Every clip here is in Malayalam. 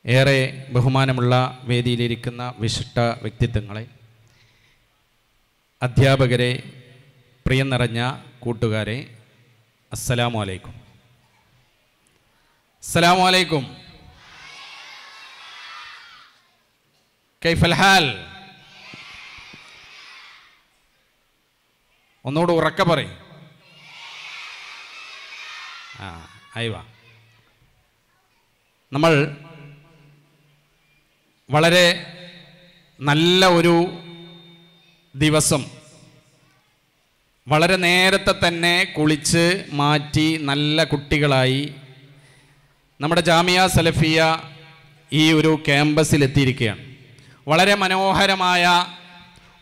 ഏറെ ബഹുമാനമുള്ള വേദിയിലിരിക്കുന്ന വിശിഷ്ട വ്യക്തിത്വങ്ങളെ, അധ്യാപകരെ, പ്രിയം നിറഞ്ഞ കൂട്ടുകാരെ, അസ്സലാമു അലൈക്കും. അസ്സലാമു അലൈക്കും. കൈഫൽ ഹാൽ? ഒന്നുകൂടെ ഉറക്ക പറയും. അയവാ. നമ്മൾ വളരെ നല്ല ഒരു ദിവസം വളരെ നേരത്തെ തന്നെ കുളിച്ച് മാറ്റി നല്ല കുട്ടികളായി നമ്മുടെ ജാമിയ സലഫിയ ഈ ഒരു ക്യാമ്പസിലെത്തിയിരിക്കുകയാണ്. വളരെ മനോഹരമായ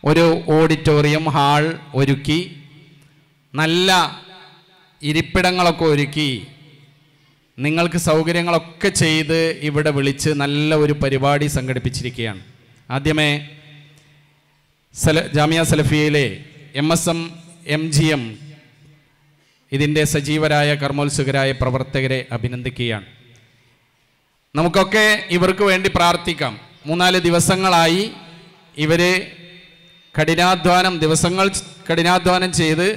ഒരു ഓഡിറ്റോറിയം ഹാൾ ഒരുക്കി, നല്ല ഇരിപ്പിടങ്ങളൊക്കെ ഒരുക്കി, നിങ്ങൾക്ക് സൗകര്യങ്ങളൊക്കെ ചെയ്ത് ഇവിടെ വിളിച്ച് നല്ല ഒരു പരിപാടി സംഘടിപ്പിച്ചിരിക്കുകയാണ്. ആദ്യമേ ജാമിയ സലഫിയയിലെ MSM MGM ഇതിൻ്റെ സജീവരായ കർമ്മോത്സുകരായ പ്രവർത്തകരെ അഭിനന്ദിക്കുകയാണ്. നമുക്കൊക്കെ ഇവർക്ക് വേണ്ടി പ്രാർത്ഥിക്കാം. 3-4 ദിവസങ്ങളായി ഇവർ കഠിനാധ്വാനം ചെയ്ത്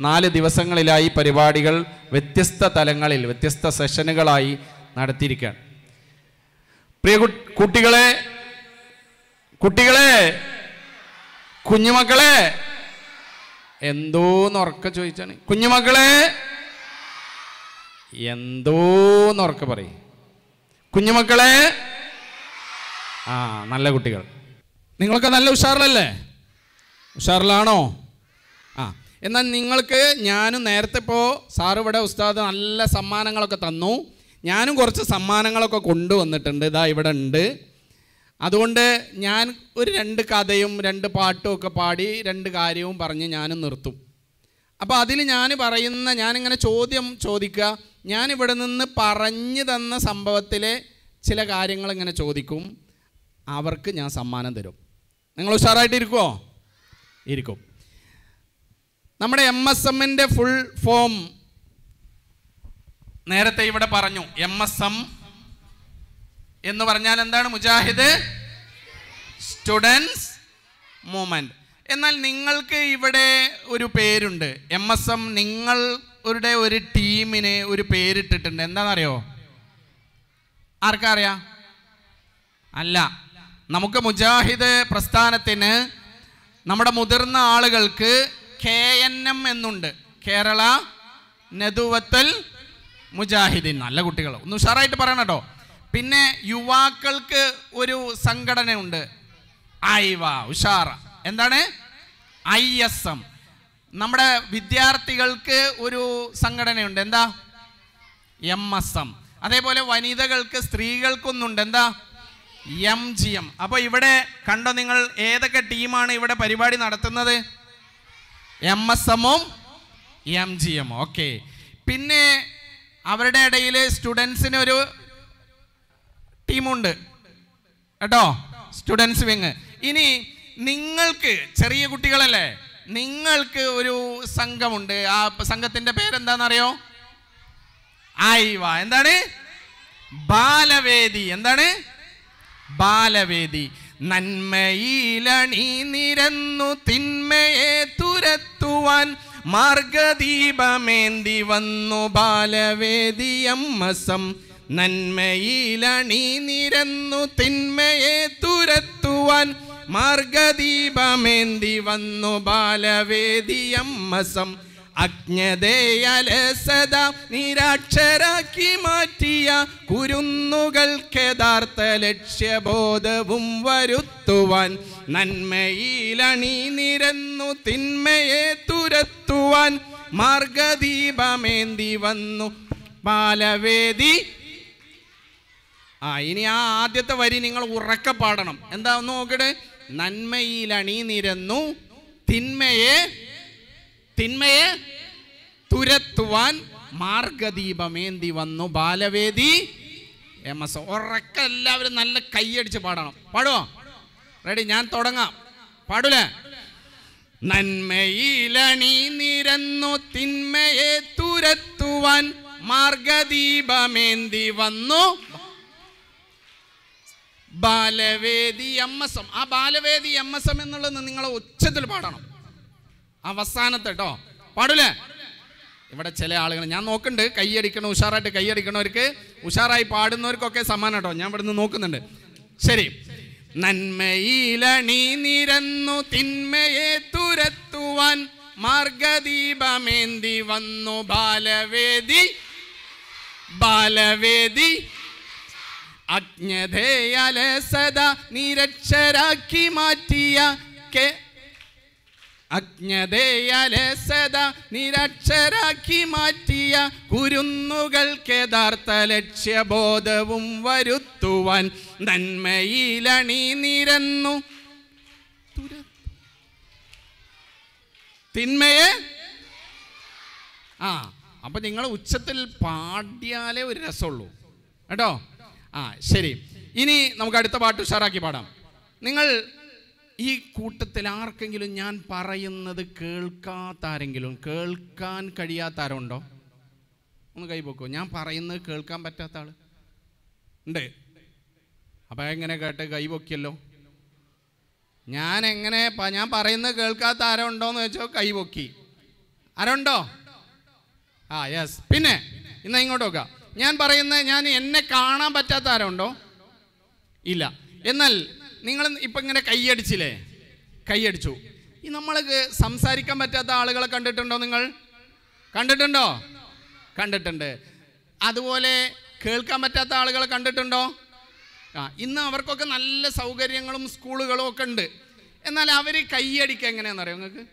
4 ദിവസങ്ങളിലായി പരിപാടികൾ വ്യത്യസ്ത തലങ്ങളിൽ വ്യത്യസ്ത സെഷനുകളായി നടത്തിയിരിക്കുകയാണ്. പ്രിയ കുട്ടികളെ, കുഞ്ഞുമക്കളെ, എന്തോന്ന് ഉറക്ക ചോദിച്ചാണ്. കുഞ്ഞുമക്കളെ, എന്തോന്ന് ഉറക്ക പറയും. കുഞ്ഞുമക്കളെ, നല്ല കുട്ടികൾ. നിങ്ങളൊക്കെ നല്ല ഉഷാറിലല്ലേ? ഉഷാറിലാണോ? എന്നാൽ നിങ്ങൾക്ക് ഞാനും നേരത്തെ ഇപ്പോൾ സാറ് ഇവിടെ ഉസ്താദ് നല്ല സമ്മാനങ്ങളൊക്കെ തന്നു. ഞാനും കുറച്ച് സമ്മാനങ്ങളൊക്കെ കൊണ്ടുവന്നിട്ടുണ്ട്. ഇതാ ഇവിടെ ഉണ്ട്. അതുകൊണ്ട് ഞാൻ ഒരു 2 കഥയും 2 പാട്ടും ഒക്കെ പാടി 2 കാര്യവും പറഞ്ഞ് ഞാനും നിർത്തും. അപ്പോൾ അതിൽ ഞാനിങ്ങനെ ചോദിക്കുക. ഞാനിവിടെ നിന്ന് പറഞ്ഞു തന്ന സംഭവത്തിലെ ചില കാര്യങ്ങൾ ഇങ്ങനെ ചോദിക്കും. അവർക്ക് ഞാൻ സമ്മാനം തരും. നിങ്ങൾ ഉഷാറായിട്ട് ഇരിക്കുമോ? ഇരിക്കും. നമ്മുടെ MSMൻ്റെ ഫുൾ ഫോം നേരത്തെ ഇവിടെ പറഞ്ഞു. MSM എന്ന് പറഞ്ഞാൽ എന്താണ്? Mujahid students movement. എന്നാൽ നിങ്ങൾക്ക് ഇവിടെ ഒരു പേരുണ്ട്. MSM നിങ്ങളുടെ ഒരു ടീമിന് ഒരു പേരിട്ടിട്ടുണ്ട്. എന്താണെന്നറിയോ? ആർക്കറിയാം? അല്ല, നമുക്ക് മുജാഹിദ് പ്രസ്ഥാനത്തിന് നമ്മുടെ മുതിർന്ന ആളുകൾക്ക് KNM എന്നുണ്ട്. കേരള നദുവത്തുൽ മുജാഹിദീൻ. നല്ല കുട്ടികൾ, ഒന്ന് ഉഷാറായിട്ട് പറയണം കേട്ടോ. പിന്നെ യുവാക്കൾക്ക് ഒരു സംഘടനയുണ്ട്. ഉഷാറ. എന്താണ്? ISM. നമ്മുടെ വിദ്യാർത്ഥികൾക്ക് ഒരു സംഘടനയുണ്ട്. എന്താ? MSM. അതേപോലെ വനിതകൾക്ക്, സ്ത്രീകൾക്കൊന്നുണ്ട്. എന്താ? MGM. അപ്പോൾ ഇവിടെ കണ്ടോ നിങ്ങൾ ഏതൊക്കെ ടീമാണ് ഇവിടെ പരിപാടി നടത്തുന്നത്? MSMഉം MGM. ഓക്കെ. പിന്നെ അവരുടെ ഇടയിൽ സ്റ്റുഡൻസിന് ഒരു ടീമുണ്ട് കേട്ടോ, സ്റ്റുഡൻസ് വിങ്. ഇനി നിങ്ങൾക്ക് ചെറിയ കുട്ടികളല്ലേ, നിങ്ങൾക്ക് ഒരു സംഘമുണ്ട്. ആ സംഘത്തിൻ്റെ പേരെന്താണെന്നറിയോ? എന്താണ്? ബാലവേദി. എന്താണ്? ബാലവേദി. നന്മയിലണി നിരന്നു തിന്മയെ തുരത്തുവാൻ മാർഗദീപമേന്തി വന്നു ബാലവേദി MSM. നന്മയിലണി നിരന്നു തിന്മയെ തുരത്തുവാൻ മാർഗദീപമേന്തി വന്നു ബാലവേദി MSM. അജ്ഞതയലസത നിരാക്ഷരാക്കി മാറ്റിയ കുരുന്നുകൾക്ക് യഥാർത്ഥ ലക്ഷ്യബോധവും വരുത്തുവാൻ നന്മയിലണി നിരന്നു തിന്മയെ തുരത്തുവാൻ മാർഗദീപമേന്തി വന്നു ബാലവേദി. ഇനി ആ ആദ്യത്തെ വരി നിങ്ങൾ ഉറക്കെ പാടണം. എന്താ ഒന്ന് നോക്കട്ടെ. നന്മയിലണി നിരന്നു തിന്മയെ തുരത്തുവാൻ മാർഗദീപമേന്തി വന്നു ബാലവേദി MSM. ഉറക്ക എല്ലാവരും നല്ല കൈയടിച്ച് പാടണം. പാടുവോ? റെഡി? ഞാൻ തുടങ്ങാം. പാടൂലേ? നന്മയിലണി നിരന്നു തിന്മയെ തുരത്തുവാൻ മാർഗദീപമേന്തി വന്നു ബാലവേദി MSM. ആ ബാലവേദി MSM എന്നുള്ളത് നിങ്ങൾ ഉച്ചത്തിൽ പാടണം. അവസാനത്തെ കേട്ടോ, പാടൂലേ? ഇവിടെ ചില ആളുകൾ ഞാൻ നോക്കുന്നുണ്ട്, കൈയടിക്കണം, ഉഷാറായിട്ട് കൈയടിക്കണവർക്ക്, ഉഷാറായി പാടുന്നവർക്കൊക്കെ സമ്മാനം കേട്ടോ. ഞാൻ ഇവിടുന്ന് നോക്കുന്നുണ്ട്. ശരി. നന്മയിലണി നിരന്നു തിന്മയെ തുരത്തുവാൻ മാർഗദീപമേന്തി വന്നു ബാലവേദി. ബാലവേദി അജ്ഞതയലസത നിരക്ഷരാക്കി മാറ്റിയ അജ്ഞതയലസത നിരക്ഷരാക്കി മാറ്റിയ കുരുന്നുകൾക്ക് യഥാർത്ഥ ലക്ഷ്യബോധവും വരുത്തുവാൻ നന്മയിലണി നിരന്നു തിന്മയെ. അപ്പൊ നിങ്ങൾ ഉച്ചത്തിൽ പാടിയാലേ ഒരു രസമുള്ളൂ കേട്ടോ. ശരി. ഇനി നമുക്ക് അടുത്ത പാട്ട് ഉഷാറാക്കി പാടാം. നിങ്ങൾ ഈ കൂട്ടത്തിൽ ആർക്കെങ്കിലും ഞാൻ പറയുന്നത് കേൾക്കാത്ത ആരെങ്കിലും, കേൾക്കാൻ കഴിയാത്ത ആരുണ്ടോ? ഒന്ന് കൈപോക്കോ. ഞാൻ പറയുന്നത് കേൾക്കാൻ പറ്റാത്ത ആള് ഉണ്ട്? അപ്പം എങ്ങനെ കേട്ട് കൈപൊക്കിയല്ലോ. ഞാൻ പറയുന്നത് കേൾക്കാത്ത ആരുണ്ടോന്ന് വെച്ചോ, കൈപൊക്കി. ആരുണ്ടോ? യെസ്. പിന്നെ ഇന്ന് ഇങ്ങോട്ട് നോക്കാം. ഞാൻ പറയുന്നത് എന്നെ കാണാൻ പറ്റാത്ത ആരുണ്ടോ? ഇല്ല. എന്നാൽ നിങ്ങൾ ഇപ്പം ഇങ്ങനെ കൈയടിച്ചില്ലേ? കൈയടിച്ചു. ഈ നമ്മൾക്ക് സംസാരിക്കാൻ പറ്റാത്ത ആളുകളെ കണ്ടിട്ടുണ്ടോ? നിങ്ങൾ കണ്ടിട്ടുണ്ടോ? കണ്ടിട്ടുണ്ട്. അതുപോലെ കേൾക്കാൻ പറ്റാത്ത ആളുകളെ കണ്ടിട്ടുണ്ടോ? ഇന്ന് അവർക്കൊക്കെ നല്ല സൗകര്യങ്ങളും സ്കൂളുകളും ഒക്കെ ഉണ്ട്. എന്നാൽ അവർ കൈയടിക്കുക എങ്ങനെയാണെന്ന് അറിയാം നിങ്ങൾക്ക്?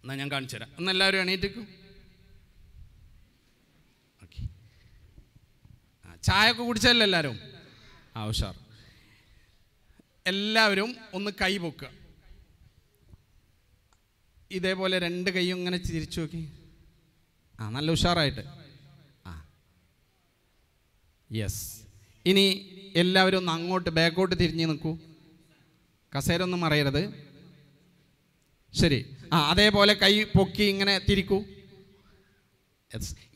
എന്നാൽ ഞാൻ കാണിച്ചു തരാം. ഒന്ന് എല്ലാവരും എണീറ്റിക്കും. ഓക്കെ. ചായ ഒക്കെ കുടിച്ചല്ലേ എല്ലാവരും? ഉഷാർ. എല്ലാവരും ഒന്ന് കൈ പൊക്കുക. ഇതേപോലെ രണ്ട് കൈയും ഇങ്ങനെ തിരിച്ചു നോക്കി. നല്ല ഉഷാറായിട്ട്. യെസ്. ഇനി എല്ലാവരും ഒന്ന് അങ്ങോട്ട് ബാക്കോട്ട് തിരിഞ്ഞ് നിൽക്കൂ. കസേര ഒന്നും മറയരുത്. ശരി. അതേപോലെ കൈ പൊക്കി ഇങ്ങനെ തിരിക്കൂ.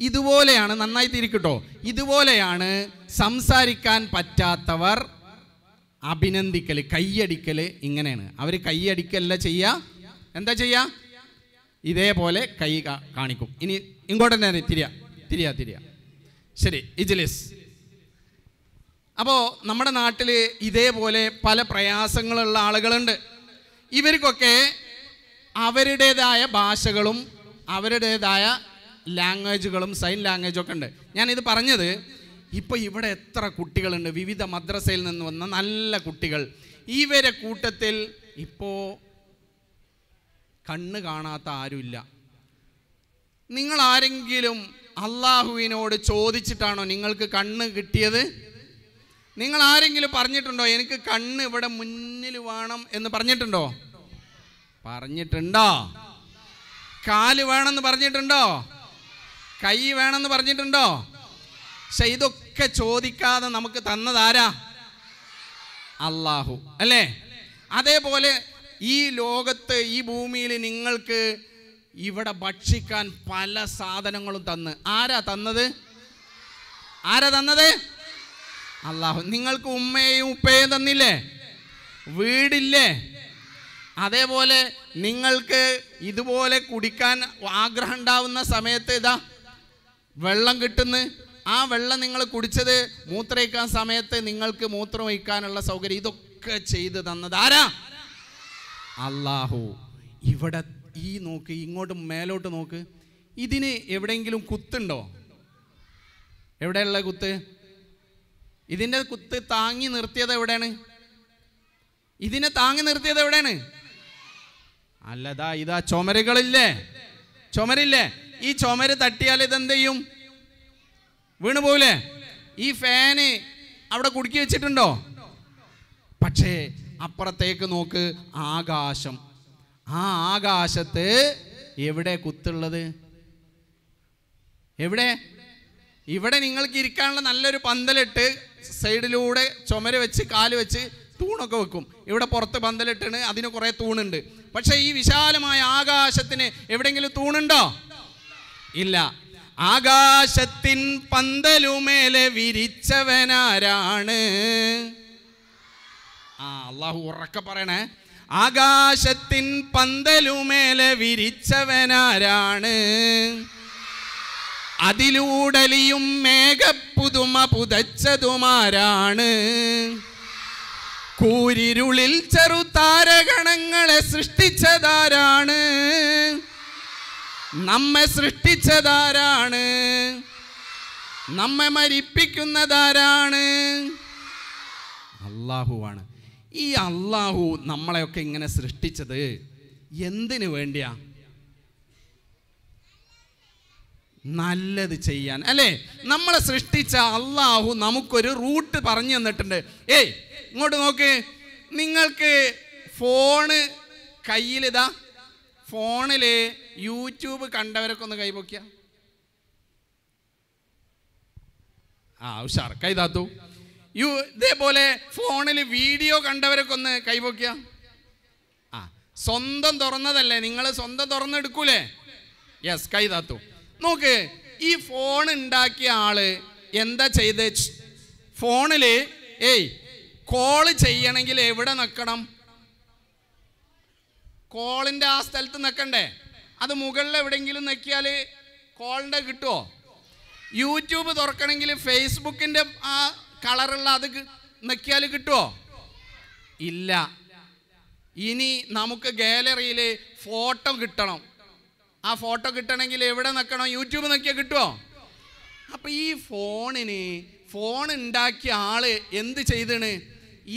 ഇതുപോലെയാണ്. നന്നായി തിരിക്കട്ടോ. ഇതുപോലെയാണ് സംസാരിക്കാൻ പറ്റാത്തവർ അഭിനന്ദിക്കൽ, കൈയടിക്കൽ. ഇങ്ങനെയാണ് അവർ കൈയടിക്കല്ല ചെയ്യുക. എന്താ ചെയ്യുക? ഇതേപോലെ കൈ കാണിക്കും. ഇനി ഇങ്ങോട്ട് തന്നെ തിരിയാ. ശരി. ഇജ്ലിസ്. അപ്പോൾ നമ്മുടെ നാട്ടിൽ ഇതേപോലെ പല പ്രയാസങ്ങളുള്ള ആളുകളുണ്ട്. ഇവർക്കൊക്കെ അവരുടേതായ ഭാഷകളും അവരുടേതായ ലാംഗ്വേജുകളും സൈൻ ലാംഗ്വേജും ഒക്കെ ഉണ്ട്. ഞാനിത് പറഞ്ഞത് ഇപ്പോൾ ഇവിടെ എത്ര കുട്ടികളുണ്ട്, വിവിധ മദ്രസയിൽ നിന്ന് വന്ന നല്ല കുട്ടികൾ. ഇവരെ കൂട്ടത്തിൽ ഇപ്പോൾ കണ്ണ് കാണാത്ത ആരുമില്ല. നിങ്ങൾ ആരെങ്കിലും അള്ളാഹുവിനോട് ചോദിച്ചിട്ടാണോ നിങ്ങൾക്ക് കണ്ണ് കിട്ടിയത്? നിങ്ങൾ ആരെങ്കിലും പറഞ്ഞിട്ടുണ്ടോ എനിക്ക് കണ്ണ് ഇവിടെ മുന്നിൽ വേണം എന്ന് പറഞ്ഞിട്ടുണ്ടോ? പറഞ്ഞിട്ടുണ്ടോ? കാല് വേണമെന്ന് പറഞ്ഞിട്ടുണ്ടോ? കൈ വേണമെന്ന് പറഞ്ഞിട്ടുണ്ടോ? പക്ഷെ ഇതൊക്കെ ചോദിക്കാതെ നമുക്ക് തന്നതാരാ? അള്ളാഹു അല്ലേ? അതേപോലെ ഈ ലോകത്ത്, ഈ ഭൂമിയിൽ നിങ്ങൾക്ക് ഇവിടെ ഭക്ഷിക്കാൻ പല സാധനങ്ങളും തന്ന് ആരാ തന്നത്? അള്ളാഹു. നിങ്ങൾക്ക് ഉമ്മയും ഉപ്പയും തന്നില്ലേ? വീടില്ലേ? അതേപോലെ നിങ്ങൾക്ക് ഇതുപോലെ കുടിക്കാൻ ആഗ്രഹം ഉണ്ടാവുന്ന സമയത്ത് ഇതാ വെള്ളം കിട്ടുന്നു. ആ വെള്ളം നിങ്ങൾ കുടിച്ചത് മൂത്രമൊഴിക്കാൻ സമയത്ത് നിങ്ങൾക്ക് മൂത്രം ഒഴിക്കാനുള്ള സൗകര്യം ഇതൊക്കെ ചെയ്ത് തന്നത് ആരാ? അള്ളാഹു. ഇവിടെ ഈ നോക്ക്, ഇങ്ങോട്ട് മേലോട്ട് നോക്ക്. ഇതിന് എവിടെയെങ്കിലും കുത്തുണ്ടോ? എവിടെയുള്ള കുത്ത്? ഇതിൻ്റെ കുത്ത് താങ്ങി നിർത്തിയത് എവിടെയാണ്? ഇതിനെ താങ്ങി നിർത്തിയത് എവിടെയാണ്? അല്ലതാ ഇതാ ചുമരുകളില്ലേ? ചുമരില്ലേ? ഈ ചുമര് തട്ടിയാൽ ഇതെന്ത് ചെയ്യും? വീണു പോവില്ലേ? ഈ ഫാന് അവിടെ കുടുക്കി വെച്ചിട്ടുണ്ടോ? പക്ഷേ അപ്പുറത്തേക്ക് നോക്ക്, ആകാശം. ആ ആകാശത്ത് എവിടെ കുത്തുള്ളത്? എവിടെ? ഇവിടെ നിങ്ങൾക്ക് ഇരിക്കാനുള്ള നല്ലൊരു പന്തലിട്ട് സൈഡിലൂടെ ചുമര് വെച്ച് കാല് വെച്ച് തൂണൊക്കെ വെക്കും. ഇവിടെ പുറത്ത് പന്തലിട്ടാണ്, അതിന് കുറേ തൂണുണ്ട്. പക്ഷെ ഈ വിശാലമായ ആകാശത്തിന് എവിടെയെങ്കിലും തൂണുണ്ടോ? ഇല്ല. ആകാശത്തിൻ പന്തലുമേലെ വിരിച്ചവനാരാണ്? അള്ളാഹു ഉറക്കെ പറയണേ. ആകാശത്തിൻ പന്തലുമേലെ വിരിച്ചവനാരാണ്? അതിലൂടലിയും മേഘപ്പുതുമ പുതച്ചതുമാരാണ്? കൂരിരുളിൽ ചെറുതാരഗണങ്ങളെ സൃഷ്ടിച്ചതാരാണ്? നമ്മെ സൃഷ്ടിച്ചതാരാണ്? നമ്മെ മരിപ്പിക്കുന്നതാരാണ്? അള്ളാഹുവാണ്. ഈ അള്ളാഹു നമ്മളെയൊക്കെ ഇങ്ങനെ സൃഷ്ടിച്ചത് എന്തിനു വേണ്ടിയാ? നല്ലത് ചെയ്യാൻ അല്ലേ? നമ്മളെ സൃഷ്ടിച്ച അള്ളാഹു നമുക്കൊരു റൂട്ട് പറഞ്ഞു തന്നിട്ടുണ്ട്. ഇങ്ങോട്ട് നോക്ക്. നിങ്ങൾക്ക് ഫോണ് കയ്യിലിതാ, ഫോണിൽ യൂട്യൂബ് കണ്ടവരൊക്കെ ഒന്ന് കൈപൊക്കിയ. ഉഷാർ, കൈതാത്തു. ഇതേപോലെ ഫോണിൽ വീഡിയോ കണ്ടവരൊക്കെ ഒന്ന് കൈപൊക്കിയ. സ്വന്തം തുറന്നതല്ലേ, നിങ്ങൾ സ്വന്തം തുറന്നെടുക്കൂലേ? യെസ്, കൈതാത്തു. നോക്ക്, ഈ ഫോൺ ഉണ്ടാക്കിയ ആള് എന്താ ചെയ്ത്? ഫോണില് കോള് ചെയ്യണമെങ്കിൽ എവിടെ നിൽക്കണം? കോളിൻ്റെ ആ സ്ഥലത്ത് നിൽക്കണ്ടേ? അത് മുകളിൽ എവിടെയെങ്കിലും നിൽക്കിയാൽ കോളിൻ്റെ കിട്ടുമോ? യൂട്യൂബ് തുറക്കണമെങ്കിൽ ഫേസ്ബുക്കിൻ്റെ ആ കളറുള്ള അത് നിൽക്കിയാൽ കിട്ടുമോ? ഇല്ല. ഇനി നമുക്ക് ഗാലറിയിൽ ഫോട്ടോ കിട്ടണം. ആ ഫോട്ടോ കിട്ടണമെങ്കിൽ എവിടെ നിൽക്കണം? യൂട്യൂബ് നോക്കിയാൽ കിട്ടുമോ? അപ്പം ഈ ഫോൺ ഉണ്ടാക്കിയ ആള് എന്ത് ചെയ്താണ്?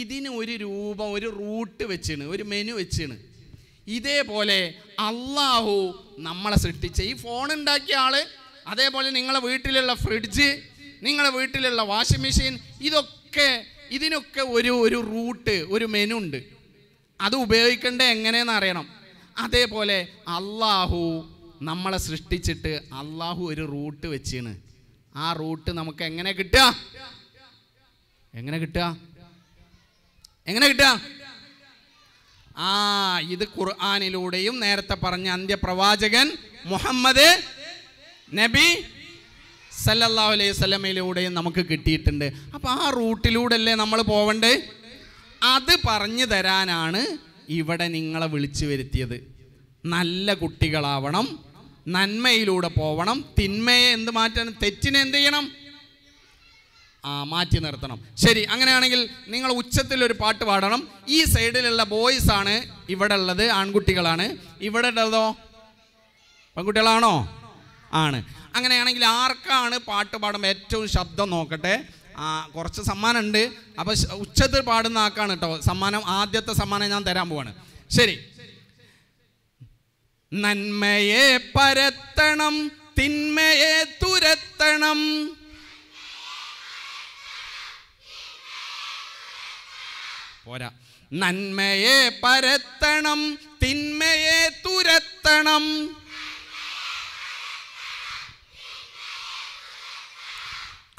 ഇതിന് ഒരു രൂപം, ഒരു റൂട്ട് വെച്ചാണ്, ഒരു മെനു വെച്ചാണ്. ഇതേപോലെ അള്ളാഹു നമ്മളെ സൃഷ്ടിച്ച ഈ ഫോൺ ഉണ്ടാക്കിയ ആള്, അതേപോലെ നിങ്ങളെ വീട്ടിലുള്ള ഫ്രിഡ്ജ്, നിങ്ങളെ വീട്ടിലുള്ള വാഷിംഗ് മെഷീൻ, ഇതിനൊക്കെ ഒരു റൂട്ട്, ഒരു മെനു ഉണ്ട്. അത് ഉപയോഗിക്കേണ്ടത് എങ്ങനെയെന്ന് അറിയണം. അതേപോലെ അള്ളാഹു നമ്മളെ സൃഷ്ടിച്ചിട്ട് അള്ളാഹു ഒരു റൂട്ട് വെച്ചാണ്. ആ റൂട്ട് നമുക്ക് എങ്ങനെ കിട്ടുക? ഇത് ഖുർആനിലൂടെയും നേരത്തെ പറഞ്ഞ അന്ത്യപ്രവാചകൻ മുഹമ്മദ് നബി സല്ലല്ലാഹു അലൈഹി വസല്ലമയിലൂടെയും നമുക്ക് കിട്ടിയിട്ടുണ്ട്. അപ്പോൾ ആ റൂട്ടിലൂടെയല്ലേ നമ്മൾ പോവണ്ടേ? അത് പറഞ്ഞു തരാനാണ് ഇവിടെ നിങ്ങളെ വിളിച്ചു വരുത്തിയത്. നല്ല കുട്ടികളാവണം, നന്മയിലൂടെ പോവണം, തിന്മയെ എന്ത് മാറ്റണം? തെറ്റിനെ എന്ത് ചെയ്യണം? മാറ്റി നിർത്തണം. ശരി, അങ്ങനെയാണെങ്കിൽ നിങ്ങൾ ഉച്ചത്തിലൊരു പാട്ട് പാടണം. ഈ സൈഡിലുള്ള ബോയ്സ് ആണ് ഇവിടെ ഉള്ളത്, ആൺകുട്ടികളാണ്. ഇവിടെ ഉള്ളതോ പെൺകുട്ടികളാണോ? ആണ്. അങ്ങനെയാണെങ്കിൽ ആർക്കാണ് പാട്ട് പാടുമ്പോൾ ഏറ്റവും ശബ്ദം നോക്കട്ടെ. കുറച്ച് സമ്മാനം ഉണ്ട്. അപ്പോൾ ഉച്ചത്തിൽ പാടുന്ന ആക്കാണ് കേട്ടോ സമ്മാനം. ആദ്യത്തെ സമ്മാനം ഞാൻ തരാൻ പോവാണ്. ശരി. നന്മയെ പരത്തണം, തിന്മയെ തുരത്തണം. പോരാ. നന്മയെ പരത്തണം, തിന്മയെ തുരത്തണം.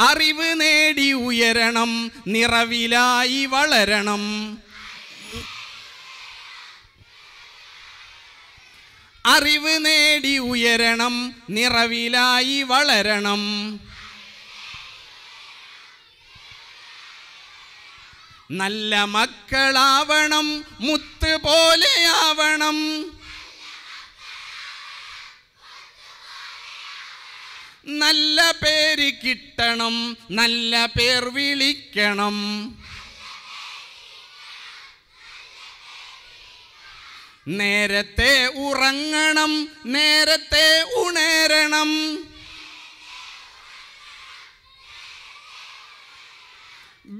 അറിവ് നേടി ഉയരണം, നിറവിലായി വളരണം. അറിവ് നേടി ഉയരണം, നിറവിലായി വളരണം. നല്ല മക്കളാവണം, മുത്ത് പോലെയാവണം. നല്ല പേര് കിട്ടണം, നല്ല പേർ വിളിക്കണം. നേരത്തെ ഉറങ്ങണം, നേരത്തെ ഉണരണം.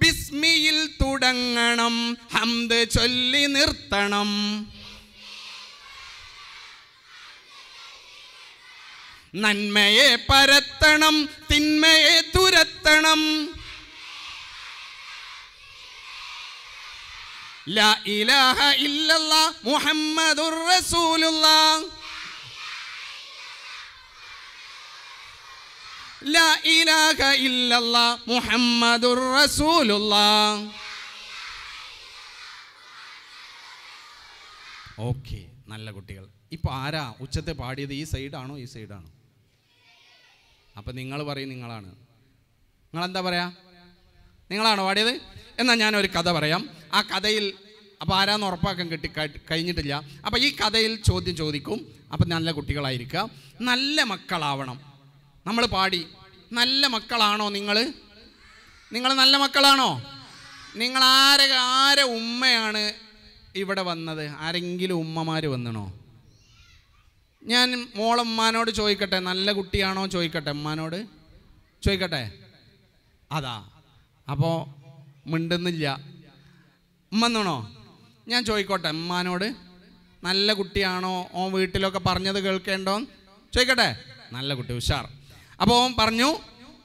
ബിസ്മിയിൽ തുടങ്ങണം, ഹംദ് ചൊല്ലി നിർത്തണം. നന്മയെ പരത്തണം, തിന്മയെ തുരത്തണം. ലാ ഇലാഹ ഇല്ലല്ലാഹ് മുഹമ്മദുർ റസൂലുള്ളാഹ്. ലാ ഇലാഹ ഇല്ലല്ലാഹ് മുഹമ്മദുർ റസൂലുള്ളാഹ്. ഓക്കെ, നല്ല കുട്ടികൾ. ഇപ്പോൾ ആരാ ഉച്ചത്തെ പാടിയത്? ഈ സൈഡാണോ ഈ സൈഡാണോ? അപ്പം നിങ്ങൾ പറയും നിങ്ങളാണ്. നിങ്ങളെന്താ പറയാ? നിങ്ങളാണോ പാടിയത്? എന്നാൽ ഞാനൊരു കഥ പറയാം. ആ കഥയിൽ അപ്പോൾ ആരാന്ന് ഉറപ്പാക്കാൻ കഴിഞ്ഞിട്ടില്ല. അപ്പോൾ ഈ കഥയിൽ ചോദ്യം ചോദിക്കും. അപ്പം നല്ല കുട്ടികളായിരിക്കുക, നല്ല മക്കളാവണം. നമ്മൾ പാടി നല്ല മക്കളാണോ നിങ്ങൾ? നിങ്ങൾ നല്ല മക്കളാണോ? നിങ്ങൾ ആരെ ഉമ്മയാണ് ഇവിടെ വന്നത്? ആരെങ്കിലും ഉമ്മമാർ വന്നണോ? ഞാൻ മോളമ്മാനോട് ചോദിക്കട്ടെ, നല്ല കുട്ടിയാണോ ചോദിക്കട്ടെ, ഉമ്മാനോട് ചോദിക്കട്ടെ. അതാ അപ്പോൾ മിണ്ടുന്നില്ല. ഉമ്മന്നണോ? ഞാൻ ചോദിക്കോട്ടെ ഉമ്മാനോട്, നല്ല കുട്ടിയാണോ? ഓൻ വീട്ടിലൊക്കെ പറഞ്ഞത് കേൾക്കേണ്ടോ ചോദിക്കട്ടെ. നല്ല കുട്ടി, ഉഷാർ. അപ്പോൾ ഓൻ പറഞ്ഞു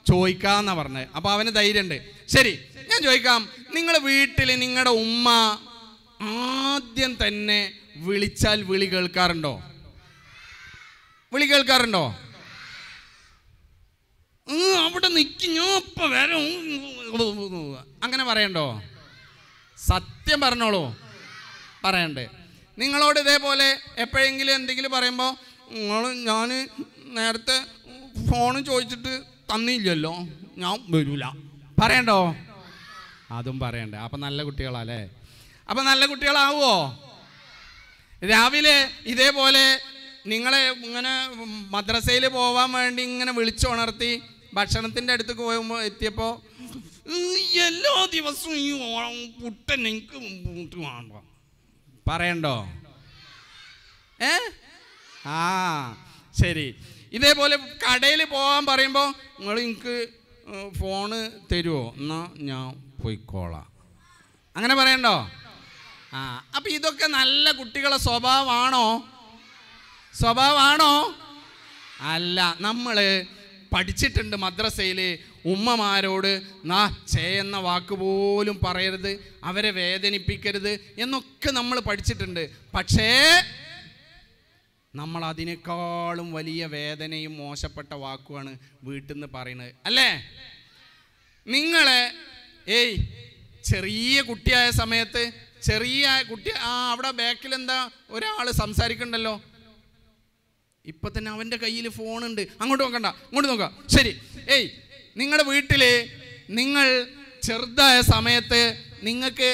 ചോദിക്കാന്നാ പറഞ്ഞത്. അപ്പോൾ അവന് ധൈര്യമുണ്ട്. ശരി, ഞാൻ ചോദിക്കാം, നിങ്ങൾ വീട്ടിൽ നിങ്ങളുടെ ഉമ്മ ആദ്യം തന്നെ വിളിച്ചാൽ വിളി കേൾക്കാറുണ്ടോ? വിളി കേൾക്കാറുണ്ടോ? അവിടെ നിൽക്കും, ഞാൻ ഇപ്പം വരും, അങ്ങനെ പറയണ്ടോ? സത്യം പറഞ്ഞോളൂ, പറയണ്ടേ? നിങ്ങളോട് ഇതേപോലെ എപ്പോഴെങ്കിലും എന്തെങ്കിലും പറയുമ്പോൾ ഞാൻ നേരത്തെ ഫോൺ ചോദിച്ചിട്ട് തന്നില്ലല്ലോ, ഞാൻ വരൂല, പറയണ്ടോ? അതും പറയണ്ടേ? അപ്പം നല്ല കുട്ടികളല്ലേ? അപ്പം നല്ല കുട്ടികളാവുമോ? രാവിലെ ഇതേപോലെ നിങ്ങളെ ഇങ്ങനെ മദ്രസയിൽ പോകാൻ വേണ്ടി ഇങ്ങനെ വിളിച്ചുണർത്തി ഭക്ഷണത്തിൻ്റെ അടുത്ത് പോകുമ്പോൾ എത്തിയപ്പോൾ എല്ലാ ദിവസവും ഈ പുട്ടൻ എനിക്ക് വേണ്ട പറയണ്ടോ? ആ ശരി. ഇതേപോലെ കടയിൽ പോകാൻ പറയുമ്പോൾ നിങ്ങൾ എനിക്ക് ഫോണ് തരുമോ? എന്നാൽ ഞാൻ പോയിക്കോളാം, അങ്ങനെ പറയണ്ടോ? ആ, അപ്പം ഇതൊക്കെ നല്ല കുട്ടികളെ സ്വഭാവമാണോ? സ്വഭാവമാണോ? അല്ല. നമ്മൾ പഠിച്ചിട്ടുണ്ട് മദ്രസയിൽ ഉമ്മമാരോട് നാ ചെയ്യുന്ന വാക്ക് പോലും പറയരുത്, അവരെ വേദനിപ്പിക്കരുത് എന്നൊക്കെ നമ്മൾ പഠിച്ചിട്ടുണ്ട്. പക്ഷേ നമ്മൾ അതിനേക്കാളും വലിയ വേദനയും മോശപ്പെട്ട വാക്കുമാണ് വീട്ടിൽ നിന്ന് പറയുന്നത്, അല്ലേ? നിങ്ങളെ ചെറിയ കുട്ടിയായ സമയത്ത്, ചെറിയ കുട്ടി അവിടെ ബാക്കിൽ എന്താ ഒരാൾ സംസാരിക്കണ്ടല്ലോ, ഇപ്പം തന്നെ അവൻ്റെ കയ്യിൽ ഫോണുണ്ട്, അങ്ങോട്ട് നോക്കണ്ട, ഇങ്ങോട്ട് നോക്കാം. ശരി, നിങ്ങളുടെ വീട്ടിൽ നിങ്ങൾ ചെറുതായ സമയത്ത് നിങ്ങൾക്ക്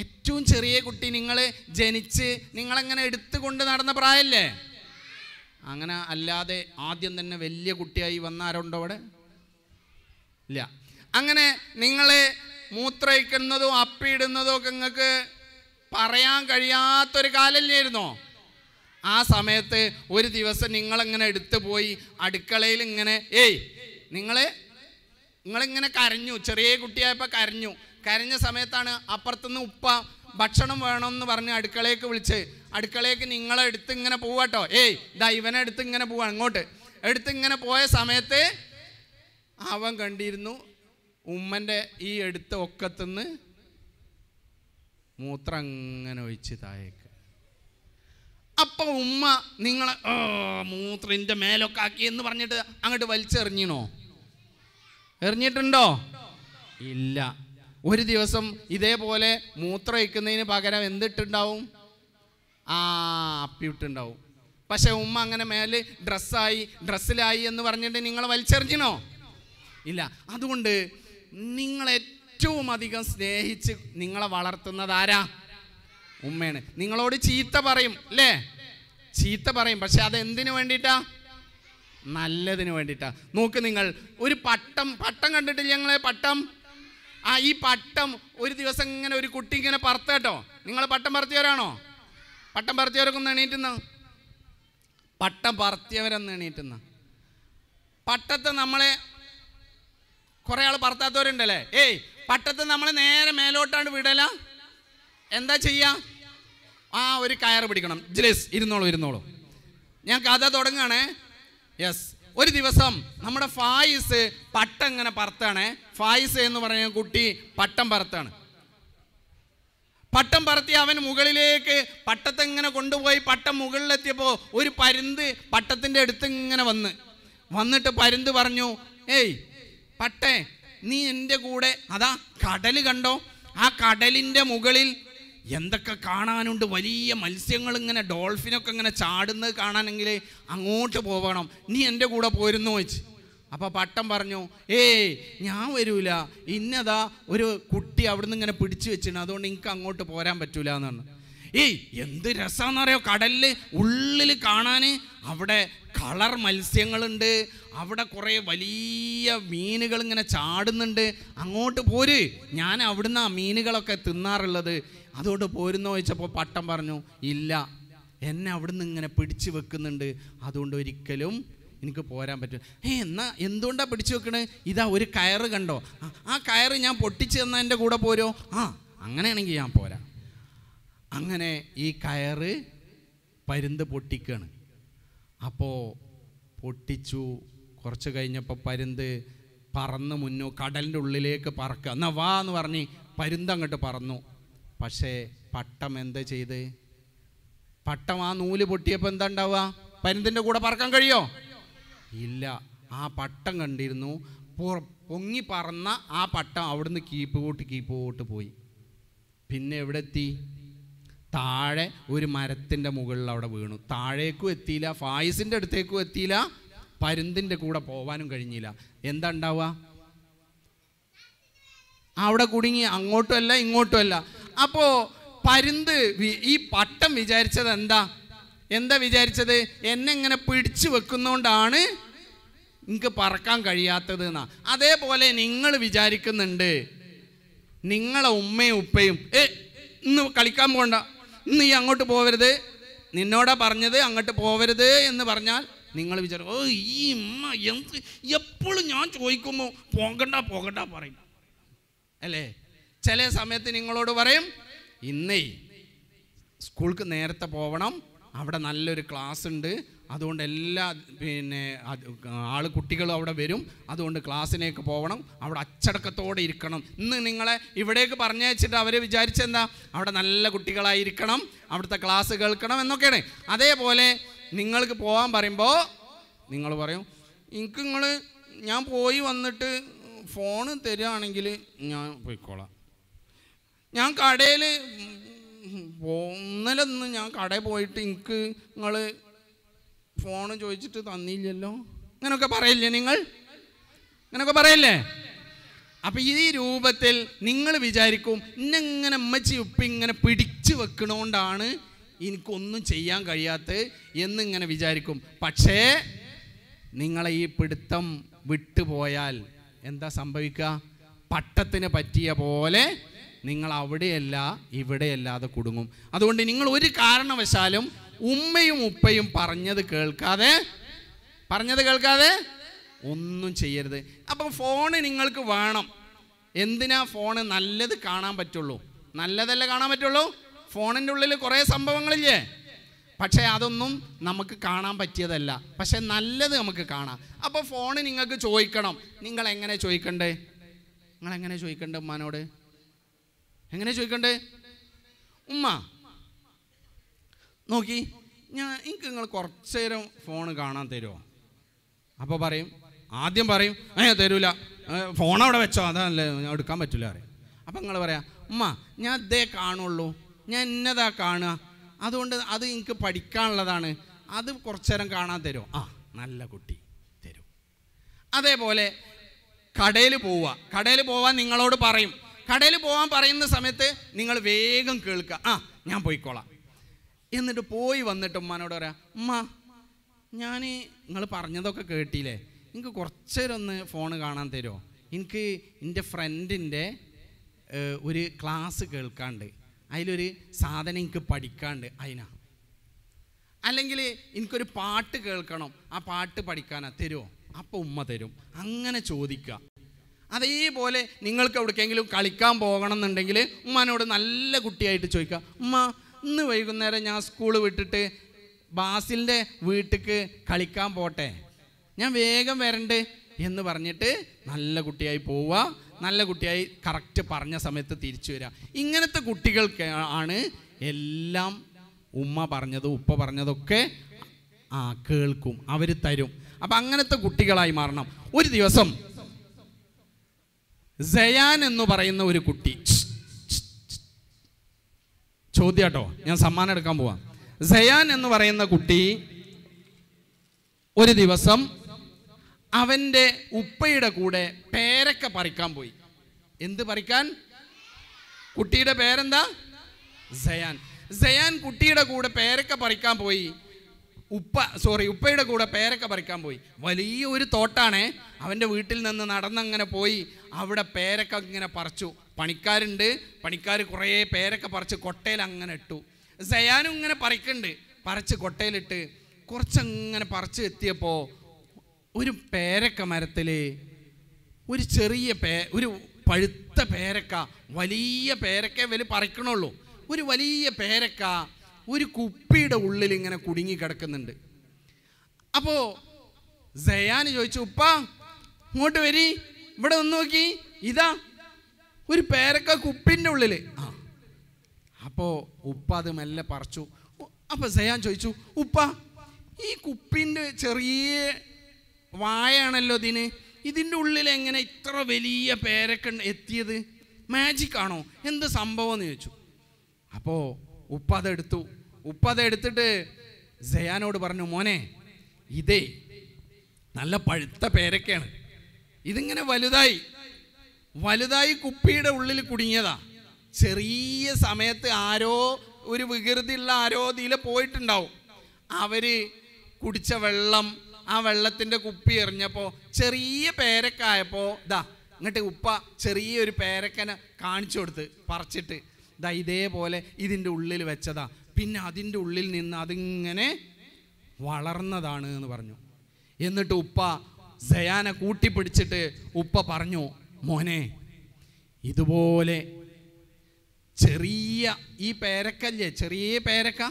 ഏറ്റവും ചെറിയ കുട്ടി നിങ്ങൾ ജനിച്ച് നിങ്ങളങ്ങനെ എടുത്തുകൊണ്ട് നടന്ന പ്രായമല്ലേ? അങ്ങനെ അല്ലാതെ ആദ്യം തന്നെ വലിയ കുട്ടിയായി വന്നാരുണ്ടോ അവിടെ? ഇല്ല. അങ്ങനെ നിങ്ങൾ മൂത്രയിക്കുന്നതും അപ്പിയിടുന്നതും ഒക്കെ നിങ്ങൾക്ക് പറയാൻ കഴിയാത്തൊരു കാലല്ലായിരുന്നോ? ആ സമയത്ത് ഒരു ദിവസം നിങ്ങളങ്ങനെ എടുത്തു പോയി അടുക്കളയിൽ ഇങ്ങനെ നിങ്ങളിങ്ങനെ കരഞ്ഞു, ചെറിയ കുട്ടിയായപ്പോൾ കരഞ്ഞു. കരഞ്ഞ സമയത്താണ് അപ്പുറത്തുനിന്ന് ഉപ്പ ഭക്ഷണം വേണമെന്ന് പറഞ്ഞ് അടുക്കളയ്ക്ക് വിളിച്ച്, അടുക്കളയ്ക്ക് നിങ്ങളെ എടുത്ത് ഇങ്ങനെ പോവാട്ടോ, ഇതാ ഇവനെ എടുത്ത് ഇങ്ങനെ പോവാ, അങ്ങോട്ട് എടുത്ത് ഇങ്ങനെ പോയ സമയത്ത് അവൻ കണ്ടിരുന്നു ഉമ്മൻ്റെ ഈ എടുത്ത ഒക്കത്തുനിന്ന് മൂത്രം അങ്ങനെ ഒഴിച്ച് താഴേക്ക്. അപ്പം ഉമ്മ നിങ്ങളെ മൂത്രത്തിൻ്റെ മേലൊക്കെ ആക്കി എന്ന് പറഞ്ഞിട്ട് അങ്ങോട്ട് വലിച്ചെറിഞ്ഞിണോ? എറിഞ്ഞിട്ടുണ്ടോ? ഇല്ല. ഒരു ദിവസം ഇതേപോലെ മൂത്രം ഒഴിക്കുന്നതിന് പകരം എന്തിട്ടുണ്ടാവും? അപ്പിയിട്ടുണ്ടാവും. പക്ഷെ ഉമ്മ അങ്ങനെ മേല് ഡ്രസ്സിലായി എന്ന് പറഞ്ഞിട്ട് നിങ്ങളെ വലിച്ചെറിഞ്ഞിണോ? ഇല്ല. അതുകൊണ്ട് നിങ്ങളേറ്റവും അധികം സ്നേഹിച്ച് നിങ്ങളെ വളർത്തുന്നത് ആരാ? ഉമ്മയാണ്. നിങ്ങളോട് ചീത്ത പറയും അല്ലേ? ചീത്ത പറയും, പക്ഷെ അതെന്തിനു വേണ്ടിയിട്ടാ? നല്ലതിന് വേണ്ടിയിട്ടാ. നോക്ക്, നിങ്ങൾ ഒരു പട്ടം കണ്ടിട്ടില്ല ഞങ്ങളെ? പട്ടം, ഈ പട്ടം ഒരു ദിവസം ഇങ്ങനെ ഒരു കുട്ടി ഇങ്ങനെ പറത്ത കേട്ടോ. നിങ്ങൾ പട്ടം പറത്തിയവരാണോ? പട്ടം പറത്തിയവരൊക്കെ ഒന്ന് എണീറ്റുന്ന, പട്ടം പറത്തിയവരൊന്ന് എണീറ്റുന്ന. പട്ടത്തെ നമ്മളെ കുറേ ആൾ പറത്താത്തവരുണ്ടല്ലേ? പട്ടത്തെ നമ്മളെ നേരെ മേലോട്ടാണ് വിടല. എന്താ ചെയ്യാ? ഒരു കയറ് പിടിക്കണം. ജിലേസ് ഇരുന്നോളൂ. ഞാൻ കഥ തുടങ്ങുകയാണേ. യെസ്. ഒരു ദിവസം നമ്മുടെ ഫായിസ് പട്ടം ഇങ്ങനെ പറത്താണേ. ഫായിസ് എന്ന് പറയുന്ന കുട്ടി പട്ടം പറത്താണ്. പട്ടം പറത്തി അവൻ മുകളിലേക്ക് പട്ടത്തെ ഇങ്ങനെ കൊണ്ടുപോയി പട്ടം മുകളിലെത്തിയപ്പോൾ ഒരു പരുന്ത് പട്ടത്തിൻ്റെ അടുത്ത് ഇങ്ങനെ വന്നിട്ട് പരുന്ത് പറഞ്ഞു, പട്ടേ, നീ എൻ്റെ കൂടെ അതാ കടൽ കണ്ടോ? ആ കടലിൻ്റെ മുകളിൽ എന്തൊക്കെ കാണാനുണ്ട്, വലിയ മത്സ്യങ്ങൾ ഇങ്ങനെ ഡോൾഫിനൊക്കെ ഇങ്ങനെ ചാടുന്നത് കാണാനെങ്കിൽ അങ്ങോട്ട് പോകണം, നീ എൻ്റെ കൂടെ പോരുന്നു വെച്ച്. അപ്പോൾ പട്ടം പറഞ്ഞു, ഞാൻ വരൂല, ഇന്നതാ ഒരു കുട്ടി അവിടുന്ന് ഇങ്ങനെ പിടിച്ചു വെച്ചിട്ടുണ്ട്, അതുകൊണ്ട് എനിക്ക് അങ്ങോട്ട് പോരാൻ പറ്റൂല എന്ന് പറഞ്ഞു. എന്ത് രസമാണെന്നറിയോ കടലിൽ ഉള്ളിൽ കാണാൻ. അവിടെ കളർ മത്സ്യങ്ങളുണ്ട്, അവിടെ കുറേ വലിയ മീനുകൾ ഇങ്ങനെ ചാടുന്നുണ്ട്. അങ്ങോട്ട് പോര്, ഞാൻ അവിടുന്ന് ആ മീനുകളൊക്കെ തിന്നാറുള്ളത്, അതുകൊണ്ട് പോരുന്നോ ചോദിച്ചപ്പോൾ പട്ടം പറഞ്ഞു, ഇല്ല, എന്നെ അവിടുന്ന് ഇങ്ങനെ പിടിച്ചു വെക്കുന്നുണ്ട്, അതുകൊണ്ട് ഒരിക്കലും എനിക്ക് പോരാൻ പറ്റും. എന്നാ എന്തുകൊണ്ടാണ് പിടിച്ചു വെക്കണേ? ഇതാ ഒരു കയറ് കണ്ടോ, ആ കയറ് ഞാൻ പൊട്ടിച്ച് തന്നാൽ എൻ്റെ കൂടെ പോരോ? അങ്ങനെയാണെങ്കിൽ ഞാൻ പോരാ. അങ്ങനെ ഈ കയറ് പരുന്ത് പൊട്ടിക്കുകയാണ്. അപ്പോൾ പൊട്ടിച്ചു. കുറച്ച് കഴിഞ്ഞപ്പോൾ പരുന്ത് പറന്ന് മുന്നോ കടലിൻ്റെ ഉള്ളിലേക്ക് പറക്കുക. എന്നാ വാ എന്ന് പറഞ്ഞ് പരുന്ത് അങ്ങോട്ട് പറന്നു. പക്ഷേ പട്ടം എന്താ ചെയ്ത്? പട്ടം ആ നൂല് പൊട്ടിയപ്പോൾ എന്താ ഉണ്ടാവുക? പരുന്തിൻ്റെ കൂടെ പറക്കാൻ കഴിയോ? ഇല്ല. ആ പട്ടം കണ്ടിരുന്നു, പൊങ്ങി പറന്ന ആ പട്ടം അവിടുന്ന് കീപ്പോട്ട് പോയി. പിന്നെ എവിടെ എത്തി? താഴെ ഒരു മരത്തിൻ്റെ മുകളിൽ അവിടെ വീണു. താഴേക്കും എത്തിയില്ല, ഫായിസിൻ്റെ അടുത്തേക്കും എത്തിയില്ല, പരുന്തിൻ്റെ കൂടെ പോവാനും കഴിഞ്ഞില്ല. എന്താ ഉണ്ടാവുക? അവിടെ കുടുങ്ങി, അങ്ങോട്ടും അല്ല ഇങ്ങോട്ടും അല്ല. അപ്പോൾ പരുന്ത് ഈ പട്ടം വിചാരിച്ചത് എന്താ വിചാരിച്ചത്? എന്നെ ഇങ്ങനെ പിടിച്ചു വെക്കുന്നോണ്ടാണ് എനിക്ക് പറക്കാൻ കഴിയാത്തത് എന്നാ. അതേപോലെ നിങ്ങൾ വിചാരിക്കുന്നുണ്ട്, നിങ്ങളെ ഉമ്മയും ഉപ്പയും ഇന്ന് കളിക്കാൻ പോകണ്ട, ഇന്ന് ഈ അങ്ങോട്ട് പോവരുത്, നിന്നോടാ പറഞ്ഞത് അങ്ങോട്ട് പോവരുത് എന്ന് പറഞ്ഞാൽ നിങ്ങൾ വിചാരിക്കും, ഈ ഉമ്മ എന്ത് എപ്പോഴും ഞാൻ ചോദിക്കുമ്പോൾ പോകണ്ട പറയും അല്ലേ? ചില സമയത്ത് നിങ്ങളോട് പറയും, ഇന്നേ സ്കൂൾക്ക് നേരത്തെ പോകണം, അവിടെ നല്ലൊരു ക്ലാസ് ഉണ്ട്, അതുകൊണ്ട് എല്ലാ കുട്ടികളും അവിടെ വരും, അതുകൊണ്ട് ക്ലാസ്സിലേക്ക് പോകണം, അവിടെ അച്ചടക്കത്തോടെ ഇരിക്കണം. ഇന്ന് നിങ്ങളെ ഇവിടേക്ക് പറഞ്ഞയച്ചിട്ട് അവർ വിചാരിച്ചെന്താ? അവിടെ നല്ല കുട്ടികളായിരിക്കണം, അവിടുത്തെ ക്ലാസ് കേൾക്കണം എന്നൊക്കെയാണ്. അതേപോലെ നിങ്ങൾക്ക് പോകാൻ പറയുമ്പോൾ നിങ്ങൾ പറയും, ഞാൻ പോയി വന്നിട്ട് ഫോണ് തരികയാണെങ്കിൽ ഞാൻ പോയിക്കോളാം. ഞാൻ കടയിൽ ഇന്നലെ ഞാൻ കടയിൽ പോയിട്ട് നിങ്ങൾ ഫോണ് ചോദിച്ചിട്ട് തന്നില്ലല്ലോ, അങ്ങനെയൊക്കെ പറയില്ലേ നിങ്ങൾ? അങ്ങനെയൊക്കെ പറയില്ലേ? അപ്പം ഈ രൂപത്തിൽ നിങ്ങൾ വിചാരിക്കും, ഇന്നെങ്ങനെ ഉമ്മച്ചി ഉപ്പ ഇങ്ങനെ പിടിച്ചു വെക്കണോണ്ടാണ് എനിക്കൊന്നും ചെയ്യാൻ കഴിയാത്തത് എന്നിങ്ങനെ വിചാരിക്കും. പക്ഷേ നിങ്ങളെ ഈ പിടുത്തം വിട്ടുപോയാൽ എന്താ സംഭവിക്കുക? പട്ടത്തിന് പറ്റിയ പോലെ നിങ്ങൾ അവിടെയല്ല ഇവിടെയല്ലാതെ കുടുങ്ങും. അതുകൊണ്ട് നിങ്ങൾ ഒരു കാരണവശാലും ഉമ്മയും ഉപ്പയും പറഞ്ഞത് കേൾക്കാതെ ഒന്നും ചെയ്യരുത്. അപ്പം ഫോണ് നിങ്ങൾക്ക് വേണം. എന്തിനാ ഫോണ്? നല്ലത് കാണാൻ പറ്റുള്ളൂ, നല്ലതല്ലേ കാണാൻ പറ്റുള്ളൂ. ഫോണിൻ്റെ ഉള്ളിൽ കുറേ സംഭവങ്ങളില്ലേ, പക്ഷേ അതൊന്നും നമുക്ക് കാണാൻ പറ്റിയതല്ല, പക്ഷെ നല്ലത് നമുക്ക് കാണാം. അപ്പോൾ ഫോണ് നിങ്ങൾക്ക് ചോദിക്കണം. നിങ്ങളെങ്ങനെ ചോദിക്കണ്ടേ? ഉമ്മാനോട് എങ്ങനെ ചോദിക്കണ്ടേ? ഉമ്മ നോക്കി, എനിക്ക് നിങ്ങൾ കുറച്ച് നേരം ഫോണ് കാണാൻ തരുമോ? അപ്പോൾ ആദ്യം പറയും തരൂല, ഫോൺ അവിടെ വെച്ചോ, അതല്ലേ ഞാൻ എടുക്കാൻ പറ്റില്ല പറയും. അപ്പം നിങ്ങൾ പറയാം, ഉമ്മ ഞാൻ ഇതേ കാണുള്ളൂ, ഞാൻ ഇന്നതാ കാണുക, അതുകൊണ്ട് അത് എനിക്ക് പഠിക്കാനുള്ളതാണ്, അത് കുറച്ച് നേരം കാണാൻ തരുമോ? നല്ല കുട്ടി, തരും. അതേപോലെ കടയിൽ പോവാൻ നിങ്ങളോട് പറയും. കടയിൽ പോകാൻ പറയുന്ന സമയത്ത് നിങ്ങൾ വേഗം കേൾക്കുക, ഞാൻ പോയിക്കോളാം. എന്നിട്ട് പോയി വന്നിട്ട് ഉമ്മാനോട് പറയാം, ഉമ്മ ഞാൻ നിങ്ങൾ പറഞ്ഞതൊക്കെ കേട്ടില്ലേ, എനിക്ക് കുറച്ച് നേരം ഒന്ന് ഫോണ് കാണാൻ തരുമോ? എനിക്ക് എൻ്റെ ഫ്രണ്ടിൻ്റെ ഒരു ക്ലാസ് കേൾക്കാണ്ട്, അതിലൊരു സാധനം എനിക്ക് പഠിക്കാണ്ട്, അതിനാ. അല്ലെങ്കിൽ എനിക്കൊരു പാട്ട് കേൾക്കണം, ആ പാട്ട് പഠിക്കാനാ, തരുമോ? അപ്പോൾ ഉമ്മ തരും. അങ്ങനെ ചോദിക്കുക. അതേപോലെ നിങ്ങൾക്ക് എവിടേക്കെങ്കിലും കളിക്കാൻ പോകണം എന്നുണ്ടെങ്കിൽ ഉമ്മാനോട് നല്ല കുട്ടിയായിട്ട് ചോദിക്കുക, ഉമ്മ ഇന്ന് വൈകുന്നേരം ഞാൻ സ്കൂൾ വിട്ടിട്ട് ബാസിലിൻ്റെ വീട്ടിലേക്ക് കളിക്കാൻ പോട്ടെ, ഞാൻ വേഗം വരണ്ട് എന്ന് പറഞ്ഞിട്ട് നല്ല കുട്ടിയായി പോവുക, നല്ല കുട്ടിയായി കറക്റ്റ് പറഞ്ഞ സമയത്ത് തിരിച്ചു വരിക. ഇങ്ങനത്തെ കുട്ടികൾക്ക് ആണ് എല്ലാം ഉമ്മ പറഞ്ഞതും ഉപ്പ പറഞ്ഞതൊക്കെ കേൾക്കും, അവർ തരും. അപ്പം അങ്ങനത്തെ കുട്ടികളായി മാറണം. ഒരു ദിവസം സയാൻ എന്ന് പറയുന്ന ഒരു കുട്ടി, ചോദ്യാട്ടോ, ഞാൻ സമ്മാനം എടുക്കാൻ പോവാം. സയാൻ എന്ന് പറയുന്ന കുട്ടി ഒരു ദിവസം അവൻ്റെ ഉപ്പയുടെ കൂടെ പേരക്ക പറിക്കാൻ പോയി. എന്ത് പറിക്കാൻ? കുട്ടിയുടെ പേരെന്താ? സയാൻ. സയാൻ കുട്ടിയുടെ കൂടെ പേരക്ക പറിക്കാൻ പോയി. ഉപ്പയുടെ കൂടെ പേരക്ക പറിക്കാൻ പോയി. വലിയ ഒരു തോട്ടാണേ. അവൻ്റെ വീട്ടിൽ നിന്ന് നടന്നങ്ങനെ പോയി അവിടെ പേരക്ക ഇങ്ങനെ പറിച്ചു. പണിക്കാരുണ്ട്, പണിക്കാർ കുറേ പേരക്ക പറിച്ച് കൊട്ടയിൽ അങ്ങനെ ഇട്ടു. സയാനും ഇങ്ങനെ പറിച്ച് കൊട്ടയിലിട്ട് കുറച്ചങ്ങനെ പറിച്ച് എത്തിയപ്പോൾ ഒരു പേരക്ക മരത്തിൽ ഒരു ചെറിയ ഒരു പഴുത്ത പേരക്ക, വലിയ പേരക്ക പറിക്കണുള്ളൂ. ഒരു വലിയ പേരക്ക ഒരു കുപ്പിയുടെ ഉള്ളിൽ ഇങ്ങനെ കുടുങ്ങി കിടക്കുന്നുണ്ട്. അപ്പോൾ സയാൻ ചോദിച്ചു, ഉപ്പ ഇങ്ങോട്ട് വരി, ഇവിടെ ഒന്ന് നോക്കി, ഇതാ ഒരു പേരക്ക കുപ്പിൻ്റെ ഉള്ളിൽ. അപ്പോൾ ഉപ്പ അത് മെല്ലെ പറിച്ചു. അപ്പോൾ സയാൻ ചോദിച്ചു, ഉപ്പ ഈ കുപ്പിൻ്റെ ചെറിയ വായാണല്ലോ ഇതിൻ്റെ ഉള്ളിൽ എങ്ങനെ ഇത്ര വലിയ പേരക്ക എത്തിയത്? മാജിക് ആണോ? എന്ത് സംഭവം എന്ന് ചോദിച്ചു. അപ്പോൾ ഉപ്പ അതെടുത്തിട്ട് സയാനോട് പറഞ്ഞു, മോനെ ഇതേ നല്ല പഴുത്ത പേരക്കയാണ്. ഇതിങ്ങനെ വലുതായി കുപ്പിയുടെ ഉള്ളിൽ കുടുങ്ങിയതാ. ചെറിയ സമയത്ത് ആരോ ഒരു വികൃതിയുള്ള ആരോ ഇതിൽ പോയിട്ടുണ്ടാവും. അവര് കുടിച്ച വെള്ളം, ആ വെള്ളത്തിൻ്റെ കുപ്പി എറിഞ്ഞപ്പോൾ ചെറിയ പേരക്കായപ്പോൾ ഇങ്ങോട്ട് ഉപ്പ ചെറിയൊരു പേരക്കനെ കാണിച്ചു കൊടുത്ത് പറിച്ചിട്ട് ഇതേപോലെ ഇതിൻ്റെ ഉള്ളിൽ വെച്ചതാ. പിന്നെ അതിൻ്റെ ഉള്ളിൽ നിന്ന് അതിങ്ങനെ വളർന്നതാണ് എന്ന് പറഞ്ഞു. എന്നിട്ട് ഉപ്പ സയാനെ കൂട്ടിപ്പിടിച്ചിട്ട് ഉപ്പ പറഞ്ഞു, മോനെ ഇതുപോലെ ചെറിയ ഈ പേരക്കല്ലേ, ചെറിയ പേരക്ക,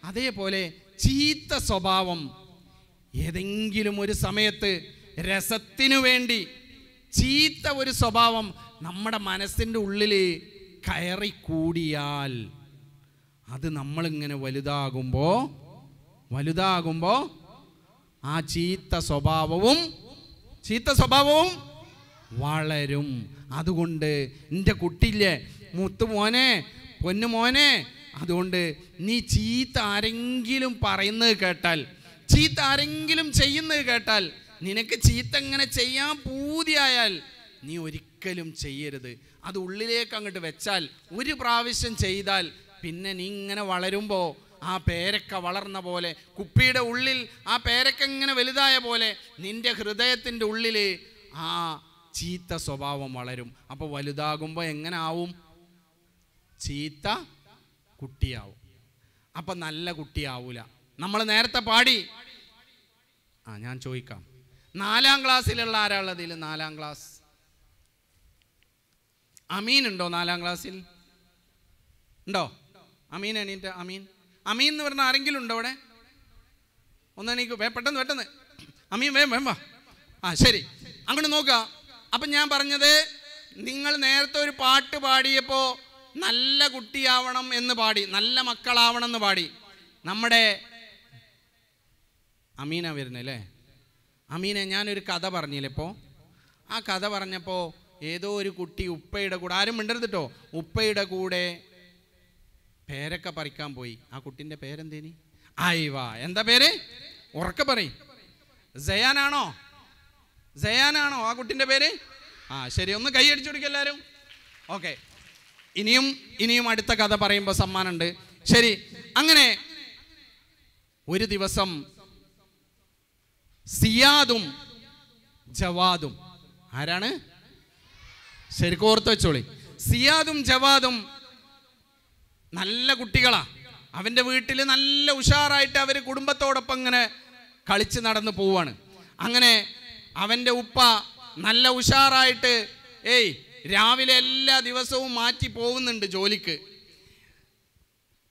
അതേപോലെ ചീത്ത സ്വഭാവം ഏതെങ്കിലും ഒരു സമയത്ത് രസത്തിനു വേണ്ടി ചീത്ത ഒരു സ്വഭാവം നമ്മുടെ മനസ്സിൻ്റെ ഉള്ളിൽ കയറി കൂടിയാൽ അത് നമ്മളിങ്ങനെ വലുതാകുമ്പോൾ ആ ചീത്ത സ്വഭാവവും വളരും. അതുകൊണ്ട് എൻ്റെ കുട്ടിയില്ലേ, മുത്തുമോനെ, പൊന്നുമോനെ, അതുകൊണ്ട് നീ ചീത്ത ആരെങ്കിലും പറയുന്നത് കേട്ടാൽ, ചീത്ത ആരെങ്കിലും ചെയ്യുന്നത് കേട്ടാൽ, നിനക്ക് ചീത്ത ഇങ്ങനെ ചെയ്യാൻ പൂതിയായാൽ നീ ഒരിക്കലും ചെയ്യരുത്. അത് ഉള്ളിലേക്ക് അങ്ങോട്ട് വെച്ചാൽ, ഒരു പ്രാവശ്യം ചെയ്താൽ പിന്നെ നീ ഇങ്ങനെ വളരുമ്പോൾ ആ പേരക്ക വളർന്ന പോലെ, കുപ്പിയുടെ ഉള്ളിൽ ആ പേരക്ക ഇങ്ങനെ വലുതായ പോലെ നിൻ്റെ ഹൃദയത്തിൻ്റെ ഉള്ളിൽ ആ ചീത്ത സ്വഭാവം വളരും. അപ്പോൾ വലുതാകുമ്പോൾ എങ്ങനെ ആവും? ചീത്ത കുട്ടിയാവും. അപ്പം നല്ല കുട്ടിയാവൂല. നമ്മൾ നേരത്തെ പാടി, ഞാൻ ചോദിക്കാം, 4ാം ക്ലാസ്സിലുള്ള ആരാളുള്ളത്? 4ാം ക്ലാസ് അമീൻ ഉണ്ടോ? 4ാം ക്ലാസ്സിൽ ഉണ്ടോ? അമീൻ എണീറ്റ. അമീൻ എന്ന് പറഞ്ഞ ആരെങ്കിലും ഉണ്ടോ അവിടെ? ഒന്നെണീക്കൂ, പെട്ടെന്ന് അമീൻ, വേം വാ. ശരി, അങ്ങോട്ട് നോക്കുക. അപ്പം ഞാൻ പറഞ്ഞത്, നിങ്ങൾ നേരത്തെ ഒരു പാട്ട് പാടിയപ്പോൾ നല്ല കുട്ടിയാവണം എന്ന് പാടി, നല്ല മക്കളാവണം എന്ന് പാടി. നമ്മുടെ അമീന വരുന്നല്ലേ? അമീനെ ഞാനൊരു കഥ പറഞ്ഞില്ലേ ഇപ്പോൾ? ആ കഥ പറഞ്ഞപ്പോൾ ഏതോ ഒരു കുട്ടി ഉപ്പയുടെ കൂടെ, ആരും മിണ്ടരുതിട്ടോ, ഉപ്പയുടെ കൂടെ പേരക്ക പറിക്കാൻ പോയി. ആ കുട്ടിൻ്റെ പേരെന്തേനി? എന്താ പേര്? ഉറക്കെ പറയും. സയാനാണോ ആ കുട്ടിൻ്റെ പേര്? ശരി, ഒന്ന് കൈ അടിച്ചു കൊടുക്കുക എല്ലാവരും. ഓക്കെ, ഇനിയും അടുത്ത കഥ പറയുമ്പോൾ സമ്മാനമുണ്ട്. ശരി, അങ്ങനെ ഒരു ദിവസം സിയാദും ജവാദും, ആരാണ്? ശരിക്കും ഓർത്ത് വെച്ചോളി. സിയാദും ജവാദും നല്ല കുട്ടികളാ. അവൻ്റെ വീട്ടിൽ നല്ല ഉഷാറായിട്ട് അവർ കുടുംബത്തോടൊപ്പം ഇങ്ങനെ കളിച്ച് നടന്ന് പോവാണ്. അങ്ങനെ അവൻ്റെ ഉപ്പ നല്ല ഉഷാറായിട്ട് രാവിലെ എല്ലാ ദിവസവും മാറ്റി പോകുന്നുണ്ട് ജോലിക്ക്.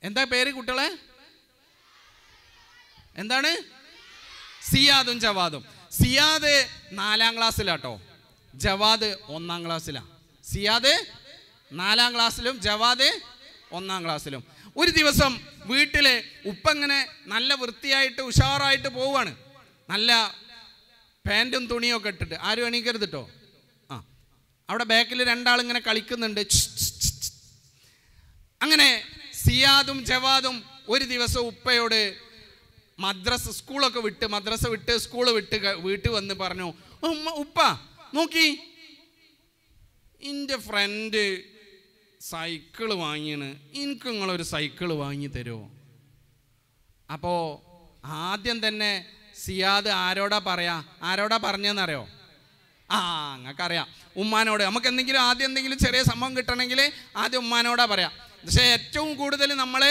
എന്താ പേര് കുട്ടികളെ? എന്താണ്? സിയാദും ജവാദും. സിയാദ് 4ാം ക്ലാസ്സിലാട്ടോ, ജവാദ് 1ാം ക്ലാസ്സിലാ. സിയാദ് 4ാം ക്ലാസ്സിലും ജവാദ് 1ാം ക്ലാസ്സിലും. ഒരു ദിവസം വീട്ടില് ഉപ്പ ഇങ്ങനെ നല്ല വൃത്തിയായിട്ട് ഉഷാറായിട്ട് പോവാണ്. നല്ല പാൻറ്റും തുണിയും ഒക്കെ ഇട്ടിട്ട്. ആരും എണീക്കരുത് കേട്ടോ. അവിടെ ബാക്കിൽ 2 ആളിങ്ങനെ കളിക്കുന്നുണ്ട്. അങ്ങനെ സിയാദും ജവാദും ഒരു ദിവസം ഉപ്പയോട് മദ്രസ വിട്ട് സ്കൂൾ വിട്ട് വീട്ടിൽ വന്ന് പറഞ്ഞു, ഉപ്പ നോക്കി, എൻ്റെ ഫ്രണ്ട് സൈക്കിള് വാങ്ങിയാണ്, എനിക്ക് നിങ്ങളൊരു സൈക്കിള് വാങ്ങി തരുമോ? അപ്പോൾ ആദ്യം തന്നെ സിയാദ് ആരോടാ പറഞ്ഞതെന്നറിയോ? നിങ്ങൾക്കറിയാം, ഉമ്മാനോട്. നമുക്ക് ആദ്യം എന്തെങ്കിലും ചെറിയ സംഭവം കിട്ടണമെങ്കിൽ ആദ്യം ഉമ്മാനോടാ പറയാം. പക്ഷേ ഏറ്റവും കൂടുതൽ നമ്മൾ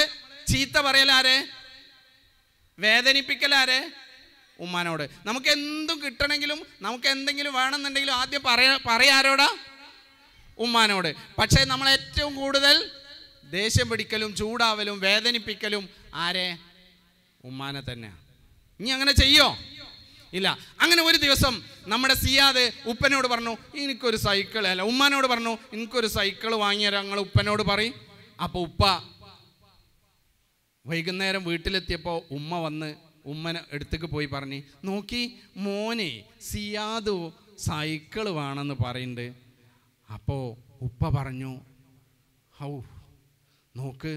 ചീത്ത പറയലാരെ, വേദനിപ്പിക്കലാരെ? ഉമ്മാനോട്. നമുക്ക് എന്തും കിട്ടണമെങ്കിലും നമുക്ക് എന്തെങ്കിലും വേണമെന്നുണ്ടെങ്കിലും ആദ്യം പറയാരോടാ? ഉമ്മാനോട്. പക്ഷേ നമ്മൾ ഏറ്റവും കൂടുതൽ ദേഷ്യം പിടിക്കലും ചൂടാവലും വേദനിപ്പിക്കലും ആരെ? ഉമ്മാനെ തന്നെയാണ്. ഇനി അങ്ങനെ ചെയ്യോ? ഇല്ല. അങ്ങനെ ഒരു ദിവസം നമ്മുടെ സിയാദ് ഉപ്പനോട് പറഞ്ഞു, എനിക്കൊരു സൈക്കിൾ, അല്ല ഉമ്മാനോട് പറഞ്ഞു, എനിക്കൊരു സൈക്കിൾ വാങ്ങിയരാ, നിങ്ങൾ ഉപ്പനോട് പറയും. അപ്പോൾ ഉപ്പ വൈകുന്നേരം വീട്ടിലെത്തിയപ്പോൾ ഉമ്മ വന്ന് ഉമ്മനെ അടുത്തേക്ക് പോയി പറഞ്ഞ്, നോക്കി മോനെ സിയാദു സൈക്കിൾ വേണമെന്ന് പറയുന്നുണ്ട്. അപ്പോൾ ഉപ്പ പറഞ്ഞു, നോക്ക്,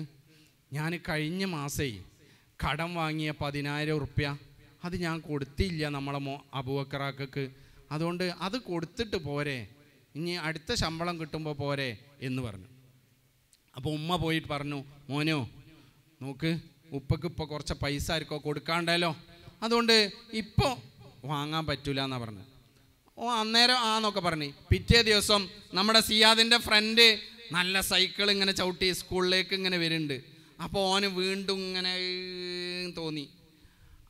ഞാൻ കഴിഞ്ഞ മാസേ കടം വാങ്ങിയ 10,000 ഉറുപ്യ അത് ഞാൻ കൊടുത്തില്ല നമ്മളെ അബൂബക്കറാക്കക്ക്, അതുകൊണ്ട് അത് കൊടുത്തിട്ട് പോരെ, ഇനി അടുത്ത ശമ്പളം കിട്ടുമ്പോൾ പോരെ എന്ന് പറഞ്ഞു. അപ്പോൾ ഉമ്മ പോയിട്ട് പറഞ്ഞു, മോനോ നോക്ക്, ഉപ്പക്ക് ഇപ്പോൾ കുറച്ച് പൈസ ആർക്കോ കൊടുക്കാണ്ടല്ലോ, അതുകൊണ്ട് ഇപ്പോൾ വാങ്ങാൻ പറ്റൂല എന്നാണ് പറഞ്ഞത്. അന്നേരം ആന്നൊക്കെ പറഞ്ഞു. പിറ്റേ ദിവസം നമ്മുടെ സിയാദിൻ്റെ ഫ്രണ്ട് നല്ല സൈക്കിൾ ഇങ്ങനെ ചവിട്ടി സ്കൂളിലേക്ക് ഇങ്ങനെ വരുന്നുണ്ട്. അപ്പോൾ ഓന് വീണ്ടും ഇങ്ങനെ തോന്നി.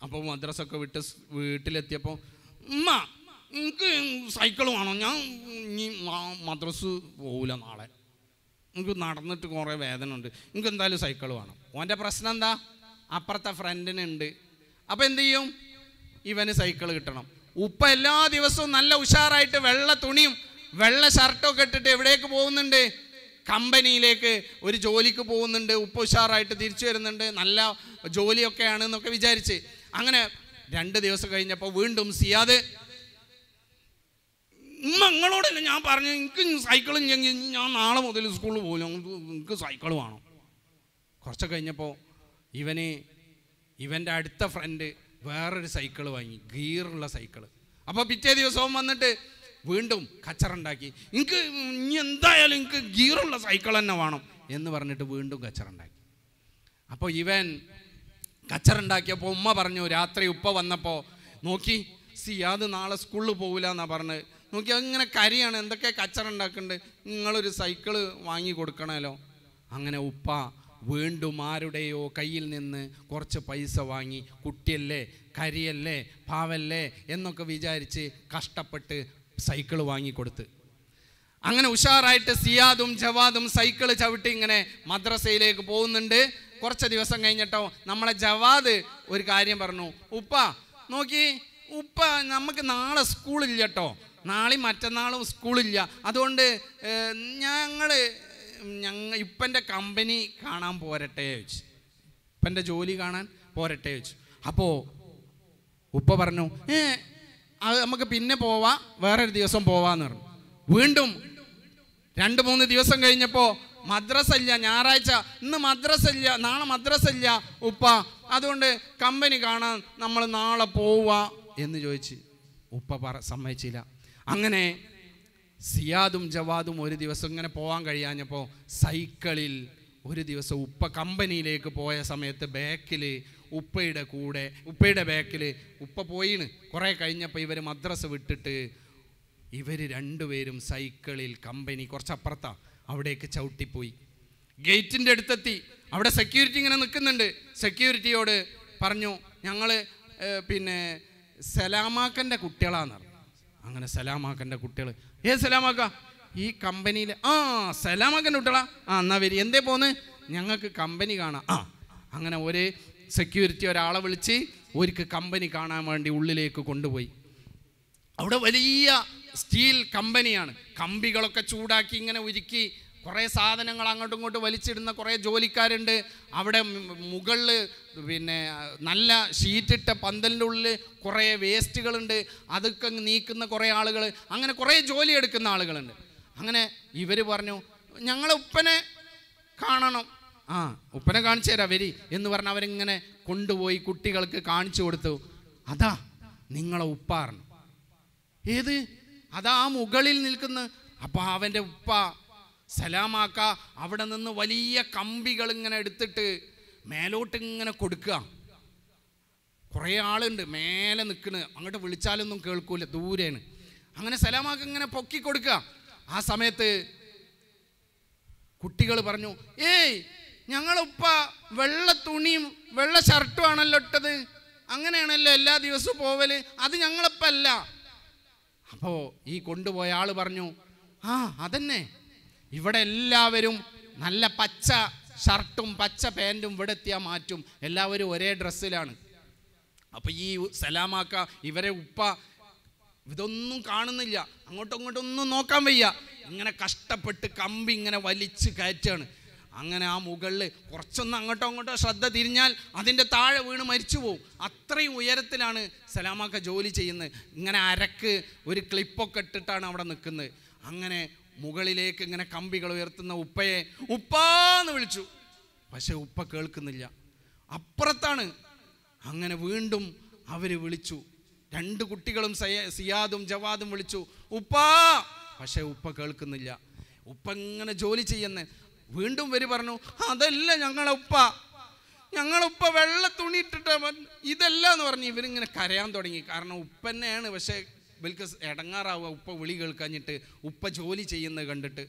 അപ്പോൾ മദ്രസൊക്കെ വിട്ട് വീട്ടിലെത്തിയപ്പോൾ, ഉമ്മ എനിക്ക് സൈക്കിൾ വേണം, ഞാൻ ഇനി മദ്രസ് പോവില്ല നാളെ, എനിക്ക് നടന്നിട്ട് കുറേ വേദന ഉണ്ട്, എനിക്ക് എന്തായാലും സൈക്കിൾ വേണം. ഓൻ്റെ പ്രശ്നം എന്താ? അപ്പുറത്തെ ഫ്രണ്ടിനുണ്ട്. അപ്പോൾ എന്ത് ചെയ്യും? ഇവന് സൈക്കിൾ കിട്ടണം. ഉപ്പ എല്ലാ ദിവസവും നല്ല ഉഷാറായിട്ട് വെള്ള തുണിയും വെള്ള ഷർട്ടൊക്കെ ഇട്ടിട്ട് എവിടേക്ക് പോകുന്നുണ്ട്? കമ്പനിയിലേക്ക് ഒരു ജോലിക്ക് പോകുന്നുണ്ട്. ഉപ്പ ഉഷാറായിട്ട് തിരിച്ചു വരുന്നുണ്ട്, നല്ല ജോലിയൊക്കെയാണ് എന്നൊക്കെ വിചാരിച്ച്. അങ്ങനെ 2 ദിവസം കഴിഞ്ഞപ്പോൾ വീണ്ടും സിയാദ്, നിങ്ങളോടല്ല ഞാൻ പറഞ്ഞു, എനിക്ക് സൈക്കിൾ ഞാൻ നാളെ മുതൽ സ്കൂളിൽ പോകില്ല, എനിക്ക് സൈക്കിൾ വേണം. കുറച്ച് കഴിഞ്ഞപ്പോൾ ഇവൻ്റെ അടുത്ത ഫ്രണ്ട് വേറൊരു സൈക്കിൾ വാങ്ങി, ഗിയറുള്ള സൈക്കിൾ. അപ്പോൾ പിറ്റേ ദിവസവും വന്നിട്ട് വീണ്ടും കച്ചറുണ്ടാക്കി, എനിക്ക് ഇനി എന്തായാലും എനിക്ക് ഗിയറുള്ള സൈക്കിൾ തന്നെ വേണം എന്ന് പറഞ്ഞിട്ട് വീണ്ടും കച്ചറുണ്ടാക്കി. അപ്പോൾ ഇവൻ കച്ചറുണ്ടാക്കിയപ്പോൾ ഉമ്മ പറഞ്ഞു, രാത്രി ഉപ്പ വന്നപ്പോൾ, നോക്കി സിയാദ് നാളെ സ്കൂളിൽ പോകില്ല എന്നാണ് പറഞ്ഞത്, നോക്കി അങ്ങനെ കരിയാണ്, എന്തൊക്കെ കച്ചറുണ്ടാക്കുന്നുണ്ട്, നിങ്ങളൊരു സൈക്കിള് വാങ്ങി കൊടുക്കണമല്ലോ. അങ്ങനെ ഉപ്പ വീണ്ടും ആരുടെയോ കയ്യിൽ നിന്ന് കുറച്ച് പൈസ വാങ്ങി, കുട്ടിയല്ലേ, കരിയല്ലേ, പാവല്ലേ എന്നൊക്കെ വിചാരിച്ച് കഷ്ടപ്പെട്ട് സൈക്കിൾ വാങ്ങിക്കൊടുത്ത്. അങ്ങനെ ഉഷാറായിട്ട് സിയാദും ജവാദും സൈക്കിൾ ചവിട്ടി ഇങ്ങനെ മദ്രസയിലേക്ക് പോകുന്നുണ്ട്. കുറച്ച് ദിവസം കഴിഞ്ഞിട്ടോ നമ്മളെ ജവാദ് ഒരു കാര്യം പറഞ്ഞു, ഉപ്പ നോക്കി, ഉപ്പ നമുക്ക് നാളെ സ്കൂളില്ല കേട്ടോ, നാളെയും മറ്റന്നാളും സ്കൂളില്ല, അതുകൊണ്ട് ഇപ്പൻ്റെ കമ്പനി കാണാൻ പോരട്ടെ ചോദിച്ചു, ഇപ്പൻ്റെ ജോലി കാണാൻ പോരട്ടെ ചോദിച്ചു. അപ്പോൾ ഉപ്പ പറഞ്ഞു, അത് നമുക്ക് പിന്നെ പോവാം, വേറൊരു ദിവസം പോവാന്ന് പറഞ്ഞു. വീണ്ടും 2-3 ദിവസം കഴിഞ്ഞപ്പോൾ മദ്രസ ഇല്ല, ഞായറാഴ്ച, ഇന്ന് മദ്രസ ഇല്ല, നാളെ മദ്രസ ഇല്ല ഉപ്പ, അതുകൊണ്ട് കമ്പനി കാണാൻ നമ്മൾ നാളെ പോവുക എന്ന് ചോദിച്ച് ഉപ്പ സമ്മതിച്ചില്ല. അങ്ങനെ സിയാദും ജവാദും ഒരു ദിവസം ഇങ്ങനെ പോകാൻ കഴിയാഞ്ഞപ്പോൾ സൈക്കിളിൽ ഒരു ദിവസം ഉപ്പ കമ്പനിയിലേക്ക് പോയ സമയത്ത് ബാക്കിൽ ഉപ്പയുടെ ബാക്കിൽ ഉപ്പ പോയിന്. കുറേ കഴിഞ്ഞപ്പോൾ ഇവർ മദ്രസ വിട്ടിട്ട് ഇവർ രണ്ടുപേരും സൈക്കിളിൽ കമ്പനി കുറച്ചപ്പുറത്താണ്, അവിടേക്ക് ചവിട്ടിപ്പോയി. ഗേറ്റിൻ്റെ അടുത്തെത്തി. അവിടെ സെക്യൂരിറ്റി ഇങ്ങനെ നിൽക്കുന്നുണ്ട്. സെക്യൂരിറ്റിയോട് പറഞ്ഞു, ഞങ്ങൾ സലാമാക്കൻ്റെ കുട്ടികളാന്ന് പറഞ്ഞു. അങ്ങനെ സലാമാക്കൻ്റെ കുട്ടികൾ, സലാമാക്ക ഈ കമ്പനിയിൽ? സലാമാക്കൻ്റെ കുട്ടികളാ, എന്നാ വരി, എന്തേ പോന്ന്? ഞങ്ങൾക്ക് കമ്പനി കാണാം. അങ്ങനെ ഒരു സെക്യൂരിറ്റി ഒരാളെ വിളിച്ച് ഒരിക്കൽ കമ്പനി കാണാൻ വേണ്ടി ഉള്ളിലേക്ക് കൊണ്ടുപോയി. അവിടെ വലിയ സ്റ്റീൽ കമ്പനിയാണ്. കമ്പികളൊക്കെ ചൂടാക്കി ഇങ്ങനെ ഉരുക്കി കുറേ സാധനങ്ങൾ അങ്ങോട്ടും ഇങ്ങോട്ടും വലിച്ചിടുന്ന കുറേ ജോലിക്കാരുണ്ട്. അവിടെ മുകളിൽ നല്ല ഷീറ്റിട്ട പന്തലിൻ്റെ ഉള്ളിൽ കുറേ വേസ്റ്റുകളുണ്ട്, അതൊക്കെ നീക്കുന്ന കുറേ ആളുകൾ, അങ്ങനെ കുറേ ജോലി എടുക്കുന്ന ആളുകളുണ്ട്. അങ്ങനെ ഇവർ പറഞ്ഞു, ഞങ്ങളെ ഉപ്പനെ കാണണം. ഉപ്പനെ കാണിച്ചു തരാം വരി എന്ന് പറഞ്ഞ് അവരിങ്ങനെ കൊണ്ടുപോയി കുട്ടികൾക്ക് കാണിച്ചു കൊടുത്തു. അതാ നിങ്ങളെ ഉപ്പാറിന്. ഏത്? അതാ മുകളിൽ നിൽക്കുന്ന. അപ്പോൾ അവൻ്റെ ഉപ്പ സലാമാക്ക അവിടെ നിന്ന് വലിയ കമ്പികൾ ഇങ്ങനെ എടുത്തിട്ട് മേലോട്ട് ഇങ്ങനെ കൊടുക്കുക. കുറേ ആളുണ്ട് മേലെ നിൽക്കണ്, അങ്ങോട്ട് വിളിച്ചാലൊന്നും കേൾക്കൂല, ദൂരെയാണ്. അങ്ങനെ സലാമാക്ക ഇങ്ങനെ പൊക്കി കൊടുക്കുക. ആ സമയത്ത് കുട്ടികൾ പറഞ്ഞു, ഏയ് ഞങ്ങളുപ്പ വെള്ള തുണിയും വെള്ള ഷർട്ടും ആണല്ലോ ഇട്ടത്, അങ്ങനെയാണല്ലോ എല്ലാ ദിവസവും പോവല്, അത് ഞങ്ങളിപ്പല്ല. അപ്പോൾ ഈ കൊണ്ടുപോയ ആൾ പറഞ്ഞു, ആ അതന്നെ, ഇവിടെ എല്ലാവരും നല്ല പച്ച ഷർട്ടും പച്ച പാൻറ്റും ഇവിടെ എത്തിയാൽ മാറ്റും, എല്ലാവരും ഒരേ ഡ്രസ്സിലാണ്. അപ്പോൾ ഈ സലാമാക്ക ഇവരെ ഉപ്പ ഇതൊന്നും കാണുന്നില്ല, അങ്ങോട്ടും ഇങ്ങോട്ടൊന്നും നോക്കാൻ വയ്യ, ഇങ്ങനെ കഷ്ടപ്പെട്ട് കമ്പി ഇങ്ങനെ വലിച്ച് കയറ്റാണ്. അങ്ങനെ ആ മുകളിൽ കുറച്ചൊന്ന് അങ്ങോട്ടോ അങ്ങോട്ടോ ശ്രദ്ധ തിരിഞ്ഞാൽ അതിൻ്റെ താഴെ വീണ് മരിച്ചു പോവും. അത്രയും ഉയരത്തിലാണ് സലാമാക്ക ജോലി ചെയ്യുന്നത്. ഇങ്ങനെ അരക്ക് ഒരു ക്ലിപ്പൊക്കെ ഇട്ടിട്ടാണ് അവിടെ നിൽക്കുന്നത്. അങ്ങനെ മുകളിലേക്ക് ഇങ്ങനെ കമ്പികൾ ഉയർത്തുന്ന ഉപ്പയെ ഉപ്പാന്ന് വിളിച്ചു. പക്ഷെ ഉപ്പ കേൾക്കുന്നില്ല, അപ്പുറത്താണ്. അങ്ങനെ വീണ്ടും അവർ വിളിച്ചു. 2 കുട്ടികളും സിയാദും ജവാദും വിളിച്ചു, ഉപ്പാ. പക്ഷെ ഉപ്പ കേൾക്കുന്നില്ല. ഉപ്പ ഇങ്ങനെ ജോലി ചെയ്യുന്നേ. വീണ്ടും വരി പറഞ്ഞു, അതല്ല ഞങ്ങളുപ്പ വെള്ള തുണി ഇട്ടിട്ട് ഇതല്ല എന്ന് പറഞ്ഞ് ഇവരിങ്ങനെ കരയാൻ തുടങ്ങി. കാരണം ഉപ്പ തന്നെയാണ്, പക്ഷെ ഇവർക്ക് ഇടങ്ങാറാവുക ഉപ്പ വിളി കേൾക്കാഞ്ഞിട്ട്, ഉപ്പ ജോലി ചെയ്യുന്നത് കണ്ടിട്ട്.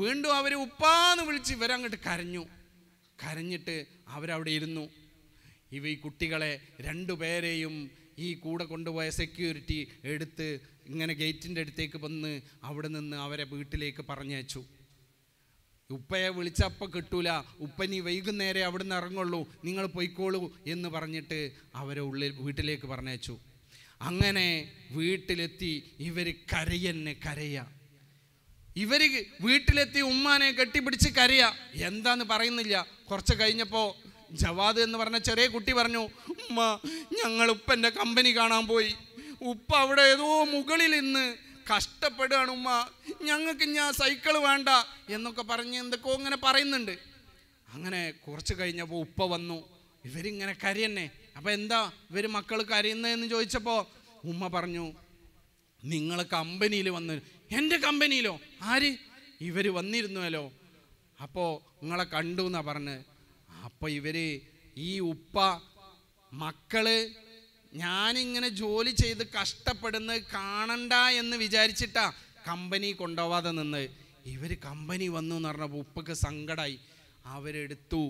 വീണ്ടും അവർ ഉപ്പാന്ന് വിളിച്ച് ഇവരങ്ങോട്ട് കരഞ്ഞിട്ട് അവരവിടെ ഇരുന്നു. ഈ കുട്ടികളെ 2 പേരെയും ഈ കൂടെ കൊണ്ടുപോയ സെക്യൂരിറ്റി എടുത്ത് ഇങ്ങനെ ഗേറ്റിൻ്റെ അടുത്തേക്ക് വന്ന് അവിടെ നിന്ന് അവരെ വീട്ടിലേക്ക് പറഞ്ഞയച്ചു. ഉപ്പയെ വിളിച്ചപ്പോൾ കിട്ടൂല, ഉപ്പനി വൈകുന്നേരം അവിടെ നിന്ന് ഇറങ്ങുള്ളൂ, നിങ്ങൾ പോയിക്കോളൂ എന്ന് പറഞ്ഞിട്ട് അവരെ വീട്ടിലേക്ക് പറഞ്ഞയച്ചു. അങ്ങനെ വീട്ടിലെത്തി ഇവർ കരയുക. ഇവർ വീട്ടിലെത്തി ഉമ്മാനെ കെട്ടിപ്പിടിച്ച് കരയുക. എന്താന്ന് പറയുന്നില്ല. കുറച്ച് കഴിഞ്ഞപ്പോൾ ജവാദ് എന്ന് പറഞ്ഞ ചെറിയ കുട്ടി പറഞ്ഞു, ഉമ്മ ഞങ്ങൾ ഉപ്പൻ്റെ കമ്പനി കാണാൻ പോയി, ഉപ്പ അവിടെ ഏതോ മുകളിൽ നിന്ന് കഷ്ടപ്പെടുകയാണ് ഉമ്മ, ഞങ്ങൾക്ക് ഞാൻ സൈക്കിൾ വേണ്ട എന്നൊക്കെ പറഞ്ഞ് എന്തൊക്കെയോ ഇങ്ങനെ പറയുന്നുണ്ട്. അങ്ങനെ കുറച്ച് കഴിഞ്ഞപ്പോൾ ഉപ്പ വന്നു. ഇവരിങ്ങനെ കരയന്നെ. അപ്പോൾ എന്താ ഇവർ മക്കൾ കരയുന്നതെന്ന് ചോദിച്ചപ്പോൾ ഉമ്മ പറഞ്ഞു, നിങ്ങൾ കമ്പനിയിൽ വന്ന്. എൻ്റെ കമ്പനിയിലോ? ആര്? ഇവർ വന്നിരുന്നുവല്ലോ, അപ്പോൾ നിങ്ങളെ കണ്ടു എന്നാ പറഞ്ഞ്. അപ്പോൾ ഈ ഉപ്പ മക്കള് ഞാനിങ്ങനെ ജോലി ചെയ്ത് കഷ്ടപ്പെടുന്നത് കാണണ്ട എന്ന് വിചാരിച്ചിട്ടാ കമ്പനി കൊണ്ടുപോവാതെ നിന്ന്. ഇവർ കമ്പനി വന്നു എന്ന് പറഞ്ഞപ്പോൾ ഉപ്പക്ക് സങ്കടമായി. അവരെടുത്തു,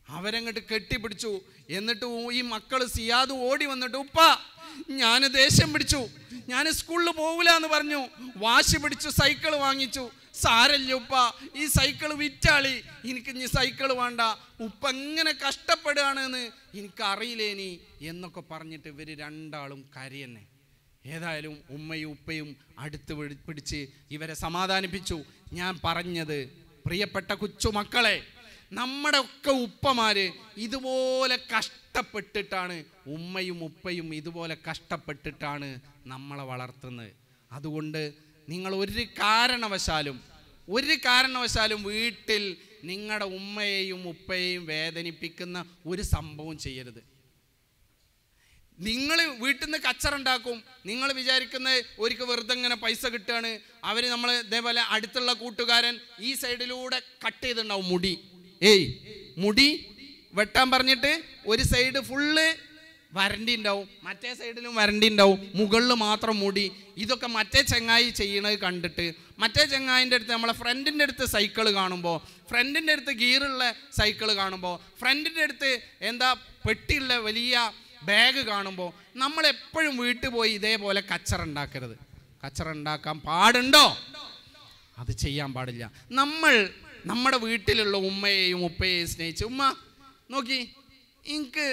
അവരങ്ങോട്ട് കെട്ടിപ്പിടിച്ചു. എന്നിട്ട് ഈ മക്കൾ സിയാദ് ഓടി വന്നിട്ട്, ഉപ്പ ഞാൻ ദേഷ്യം പിടിച്ചു, ഞാൻ സ്കൂളിൽ പോവില്ല എന്ന് പറഞ്ഞു, വാശി പിടിച്ചു, സൈക്കിൾ വാങ്ങിച്ചു. സാരല്ല ഉപ്പ, ഈ സൈക്കിൾ വിറ്റാളി, എനിക്ക് ഇനി സൈക്കിൾ വേണ്ട, ഉപ്പ എങ്ങനെ കഷ്ടപ്പെടുകയാണെന്ന് എനിക്കറിയില്ലേനി എന്നൊക്കെ പറഞ്ഞിട്ട് ഇവർ 2 ആളും കരയന്നെ. ഏതായാലും ഉമ്മയും ഉപ്പയും അടുത്ത് പിടിച്ച് ഇവരെ സമാധാനിപ്പിച്ചു. ഞാൻ പറഞ്ഞത്, പ്രിയപ്പെട്ട കൊച്ചുമക്കളെ, നമ്മുടെ ഒക്കെ ഉപ്പമാര് ഇതുപോലെ കഷ്ടപ്പെട്ടിട്ടാണ്, ഉമ്മയും ഉപ്പയും ഇതുപോലെ കഷ്ടപ്പെട്ടിട്ടാണ് നമ്മളെ വളർത്തുന്നത്. അതുകൊണ്ട് നിങ്ങൾ ഒരു കാരണവശാലും വീട്ടിൽ നിങ്ങളുടെ ഉമ്മയെയും ഉപ്പയെയും വേദനിപ്പിക്കുന്ന ഒരു സംഭവം ചെയ്യരുത്. നിങ്ങൾ വീട്ടിൽ നിന്ന് കച്ചറുണ്ടാക്കും. നിങ്ങൾ വിചാരിക്കുന്നത് ഒരിക്കൽ വെറുതെ ഇങ്ങനെ പൈസ കിട്ടുകയാണ്. അവർ നമ്മൾ ഇതേപോലെ അടുത്തുള്ള കൂട്ടുകാരൻ ഈ സൈഡിലൂടെ കട്ട് ചെയ്തിട്ടുണ്ടാവും മുടി വെട്ടാൻ പറഞ്ഞിട്ട് ഒരു സൈഡ് ഫുള്ള് വരണ്ടി ഉണ്ടാവും, മറ്റേ സൈഡിലും വരണ്ടി ഉണ്ടാവും, മുകളിൽ മാത്രം മുടി. ഇതൊക്കെ മറ്റേ ചെങ്ങായി ചെയ്യണത് കണ്ടിട്ട് മറ്റേ ചെങ്ങായിൻ്റെ അടുത്ത്, നമ്മളെ ഫ്രണ്ടിൻ്റെ അടുത്ത് സൈക്കിൾ കാണുമ്പോൾ, ഫ്രണ്ടിൻ്റെ അടുത്ത് ഗിയറുള്ള സൈക്കിൾ കാണുമ്പോൾ, ഫ്രണ്ടിൻ്റെ അടുത്ത് പെട്ടിയുള്ള വലിയ ബാഗ് കാണുമ്പോൾ നമ്മളെപ്പോഴും വീട്ടിൽ പോയി ഇതേപോലെ കച്ചറുണ്ടാക്കരുത്. കച്ചറുണ്ടാക്കാൻ പാടുണ്ടോ? അത് ചെയ്യാൻ പാടില്ല. നമ്മുടെ വീട്ടിലുള്ള ഉമ്മയെയും ഉപ്പയെയും സ്നേഹിച്ച്, ഉമ്മ നോക്കി എനിക്ക്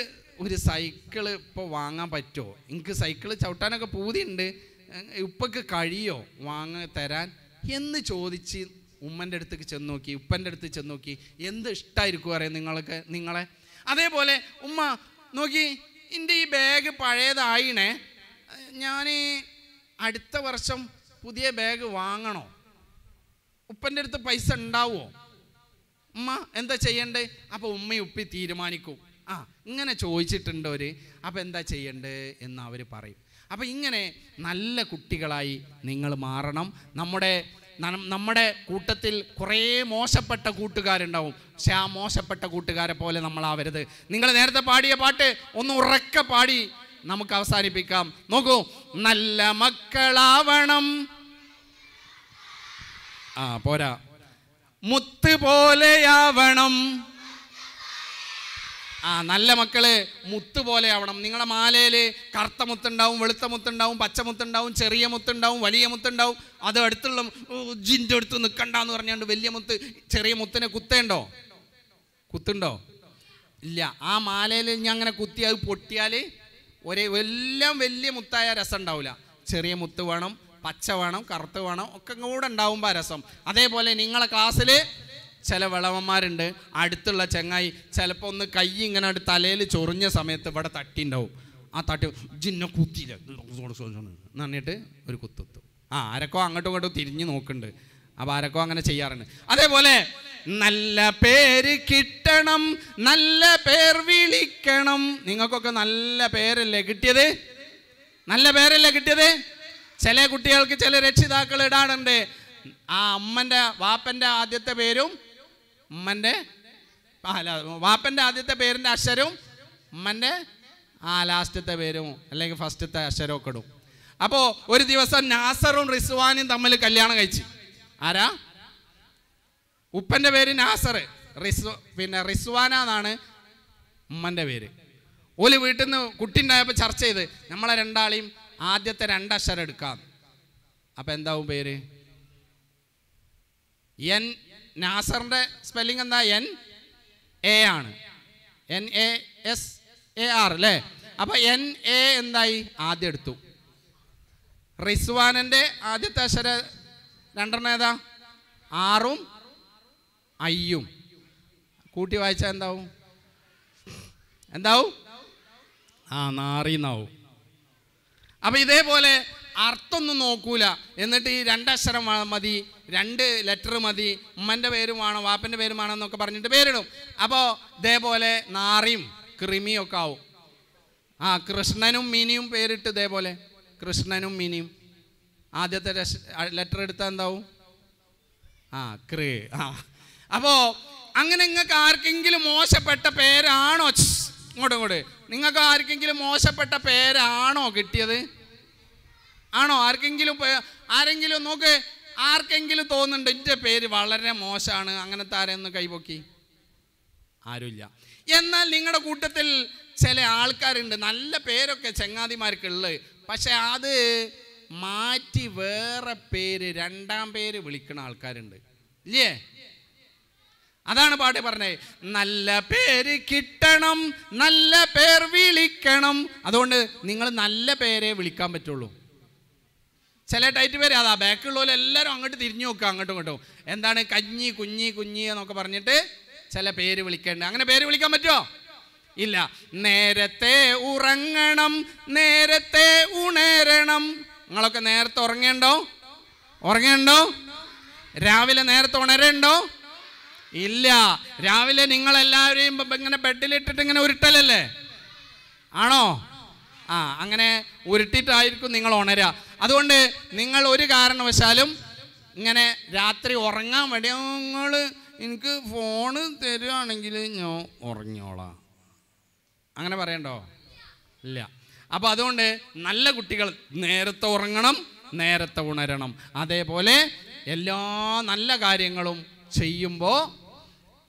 ഒരു സൈക്കിള് ഇപ്പോൾ വാങ്ങാൻ പറ്റുമോ, എനിക്ക് സൈക്കിള് ചവിട്ടാനൊക്കെ പൂതിയുണ്ട്, ഉപ്പക്ക് കഴിയോ തരാൻ എന്ന് ചോദിച്ച് ഉമ്മൻ്റെ അടുത്തേക്ക് ചെന്ന് നോക്കി, ഉപ്പൻ്റെ അടുത്ത് ചെന്ന് നോക്കി, എന്ത് ഇഷ്ടമായിരിക്കും അറിയാം നിങ്ങളെ. അതേപോലെ ഉമ്മ നോക്കി, എൻ്റെ ഈ ബാഗ് പഴയതായിണേ, ഞാൻ അടുത്ത വർഷം പുതിയ ബാഗ് വാങ്ങണോ, ഉപ്പൻ്റെ അടുത്ത് പൈസ ഉണ്ടാവുമോ, ഉമ്മ എന്താ ചെയ്യണ്ടേ? അപ്പോൾ ഉമ്മയും ഉപ്പി തീരുമാനിക്കും. ഇങ്ങനെ ചോദിച്ചിട്ടുണ്ട് അവർ, അപ്പോൾ എന്താ ചെയ്യണ്ടേ എന്ന് അവർ പറയും. അപ്പോൾ ഇങ്ങനെ നല്ല കുട്ടികളായി നിങ്ങൾ മാറണം. നമ്മുടെ കൂട്ടത്തിൽ കുറേ മോശപ്പെട്ട കൂട്ടുകാരുണ്ടാവും. പക്ഷെ ആ മോശപ്പെട്ട കൂട്ടുകാരെ പോലെ നമ്മളാവരുത്. നിങ്ങൾ നേരത്തെ പാടിയ പാട്ട് ഒന്ന് ഉറക്കെ പാടി നമുക്ക് അവസാനിപ്പിക്കാം. നോക്കൂ, നല്ല മക്കളാവണം. പോരാ, മുത്ത് പോലെയാവണം. നല്ല മക്കള് മുത്ത് പോലെ ആവണം. നിങ്ങളുടെ മാലയിൽ കറുത്ത മുത്തുണ്ടാവും, വെളുത്ത മുത്തുണ്ടാവും, പച്ച മുത്തുണ്ടാവും, ചെറിയ മുത്തുണ്ടാവും, വലിയ മുത്തുണ്ടാവും. അത് അടുത്തുള്ള ജിൻ്റെ അടുത്ത് നിൽക്കണ്ടെന്ന് പറഞ്ഞുകൊണ്ട് വലിയ മുത്ത് ചെറിയ മുത്തിനെ കുത്തുണ്ടോ? ഇല്ല. ആ മാലയിൽ ഞാൻ അങ്ങനെ കുത്തി അത് പൊട്ടിയാൽ എല്ലാം വലിയ മുത്തായ രസം ഉണ്ടാവില്ല. ചെറിയ മുത്ത് വേണം, പച്ച വേണം, കറുത്ത് വേണം, ഒക്കെ കൂടെ ഉണ്ടാവുമ്പോൾ രസം. അതേപോലെ നിങ്ങളെ ക്ലാസ്സിൽ ചില വിളവന്മാരുണ്ട്. അടുത്തുള്ള ചങ്ങായി ചിലപ്പോൾ ഒന്ന് കൈ ഇങ്ങനെ തലയിൽ ചൊറിഞ്ഞ സമയത്ത് ഇവിടെ തട്ടിണ്ടാവും. ആ തട്ടി ജിന്ന കുത്തിയില്ല എന്ന് പറഞ്ഞിട്ട് ഒരു കുത്തുത്തു. ആരൊക്കെ അങ്ങോട്ടും ഇങ്ങോട്ടും തിരിഞ്ഞ് നോക്കുന്നുണ്ട്. അപ്പോൾ ആരൊക്കെ അങ്ങനെ ചെയ്യാറുണ്ട്. അതേപോലെ നല്ല പേര് കിട്ടണം, നല്ല പേർ വിളിക്കണം. നിങ്ങൾക്കൊക്കെ നല്ല പേരല്ലേ കിട്ടിയത്? നല്ല പേരല്ലേ കിട്ടിയത്? ചില കുട്ടികൾക്ക് ചില രക്ഷിതാക്കൾ ഇടാറുണ്ട്. ആ വാപ്പൻ്റെ ആദ്യത്തെ പേരും വാപ്പൻ്റെ ആദ്യത്തെ പേരിൻ്റെ അക്ഷരവും ഉമ്മൻ്റെ ലാസ്റ്റത്തെ പേരും അല്ലെങ്കിൽ ഫസ്റ്റത്തെ അക്ഷരവും ഒക്കെ ഇടും. അപ്പോൾ ഒരു ദിവസം നാസറും റിസ്വാനും തമ്മിൽ കല്യാണം കഴിച്ചു. ആരാ? ഉപ്പൻ്റെ പേര് നാസർ, പിന്നെ റിസ്വാന എന്നാണ് ഉമ്മൻ്റെ പേര്. ഓല് വീട്ടിൽ നിന്ന് കുട്ടി ഉണ്ടായപ്പോൾ ചർച്ച ചെയ്ത് നമ്മളെ രണ്ടാളെയും ആദ്യത്തെ രണ്ടക്ഷരം എടുക്കാം. അപ്പം എന്താവും പേര്? എൻ. നാസറിൻ്റെ സ്പെല്ലിംഗ് എന്താ? NA ആണ്. NASAR അല്ലേ? അപ്പം NA എന്തായി? ആദ്യം എടുത്തു. റിസ്വാനൻ്റെ ആദ്യത്തെ അക്ഷരം രണ്ടെണ്ണം ഏതാ? ആറും അയ്യും കൂട്ടി വായിച്ചാൽ എന്താവും? നാറിന്നാവും. അപ്പം ഇതേപോലെ അർത്ഥമൊന്നും നോക്കൂല. എന്നിട്ട് ഈ രണ്ടക്ഷരം മതി, 2 ലെറ്റർ മതി, ഉമ്മൻ്റെ പേരും വേണം, വാപ്പൻ്റെ പേരും വേണം എന്നൊക്കെ പറഞ്ഞിട്ട് പേരിടും. അപ്പോൾ ഇതേപോലെ നാറിയും കൃമിയും ഒക്കെ ആവും. കൃഷ്ണനും മിനിയും പേരിട്ട് ഇതേപോലെ കൃഷ്ണനും മിനിയും ആദ്യത്തെ ലെറ്റർ എടുത്താൽ എന്താവും? അപ്പോൾ അങ്ങനെ നിങ്ങൾക്ക് ആർക്കെങ്കിലും മോശപ്പെട്ട പേരാണോ? ഇങ്ങോട്ട് നിങ്ങൾക്ക് ആർക്കെങ്കിലും മോശപ്പെട്ട പേരാണോ കിട്ടിയത്? ആണോ? ആരെങ്കിലും നോക്ക്, ആർക്കെങ്കിലും തോന്നുന്നുണ്ട് എൻ്റെ പേര് വളരെ മോശമാണ്, അങ്ങനത്തെ ആരെയൊന്ന് കൈപൊക്കി? ആരുമില്ല. എന്നാൽ നിങ്ങളുടെ കൂട്ടത്തിൽ ചില ആൾക്കാരുണ്ട് നല്ല പേരൊക്കെ ചങ്ങാതിമാർക്കുള്ളത്, പക്ഷെ അത് മാറ്റി വേറെ പേര്, രണ്ടാം പേര് വിളിക്കുന്ന ആൾക്കാരുണ്ട്, ഇല്ലേ? അതാണ് പാട്ട് പറഞ്ഞത്, നല്ല പേര് കിട്ടണം, നല്ല പേർ വിളിക്കണം. അതുകൊണ്ട് നിങ്ങൾ നല്ല പേരെ വിളിക്കാൻ പറ്റുള്ളൂ. ചില ടൈറ്റ് പേര് അതാ, ബാക്കിയുള്ളവർ എല്ലാവരും അങ്ങോട്ട് തിരിഞ്ഞു നോക്കുക, അങ്ങോട്ടും ഇങ്ങോട്ടും. എന്താണ് കഞ്ഞി, കുഞ്ഞി എന്നൊക്കെ പറഞ്ഞിട്ട് ചില പേര് വിളിക്കേണ്ട. അങ്ങനെ പേര് വിളിക്കാൻ പറ്റുമോ? ഇല്ല. നേരത്തെ ഉറങ്ങണം, നേരത്തെ ഉണരണം. നിങ്ങളൊക്കെ നേരത്തെ ഉറങ്ങേണ്ടോ? രാവിലെ നേരത്തെ ഉണരണ്ടോ? ഇല്ല. രാവിലെ നിങ്ങളെല്ലാവരെയും ഇങ്ങനെ ബെഡിലിട്ടിട്ട് ഇങ്ങനെ ഉരുട്ടലല്ലേ? ആണോ? അങ്ങനെ ഉരുട്ടിട്ടായിരിക്കും നിങ്ങൾ ഉണരുക. അതുകൊണ്ട് നിങ്ങൾ ഒരു കാരണവശാലും ഇങ്ങനെ രാത്രി ഉറങ്ങാൻ വേണ്ടി നിങ്ങൾ എനിക്ക് ഫോണ് തരുവാണെങ്കിൽ ഞാൻ ഉറങ്ങിയോളാം അങ്ങനെ പറയണ്ടോ? ഇല്ല. അപ്പോൾ അതുകൊണ്ട് നല്ല കുട്ടികൾ നേരത്തെ ഉറങ്ങണം, നേരത്തെ ഉണരണം. അതേപോലെ എല്ലാ നല്ല കാര്യങ്ങളും ചെയ്യുമ്പോൾ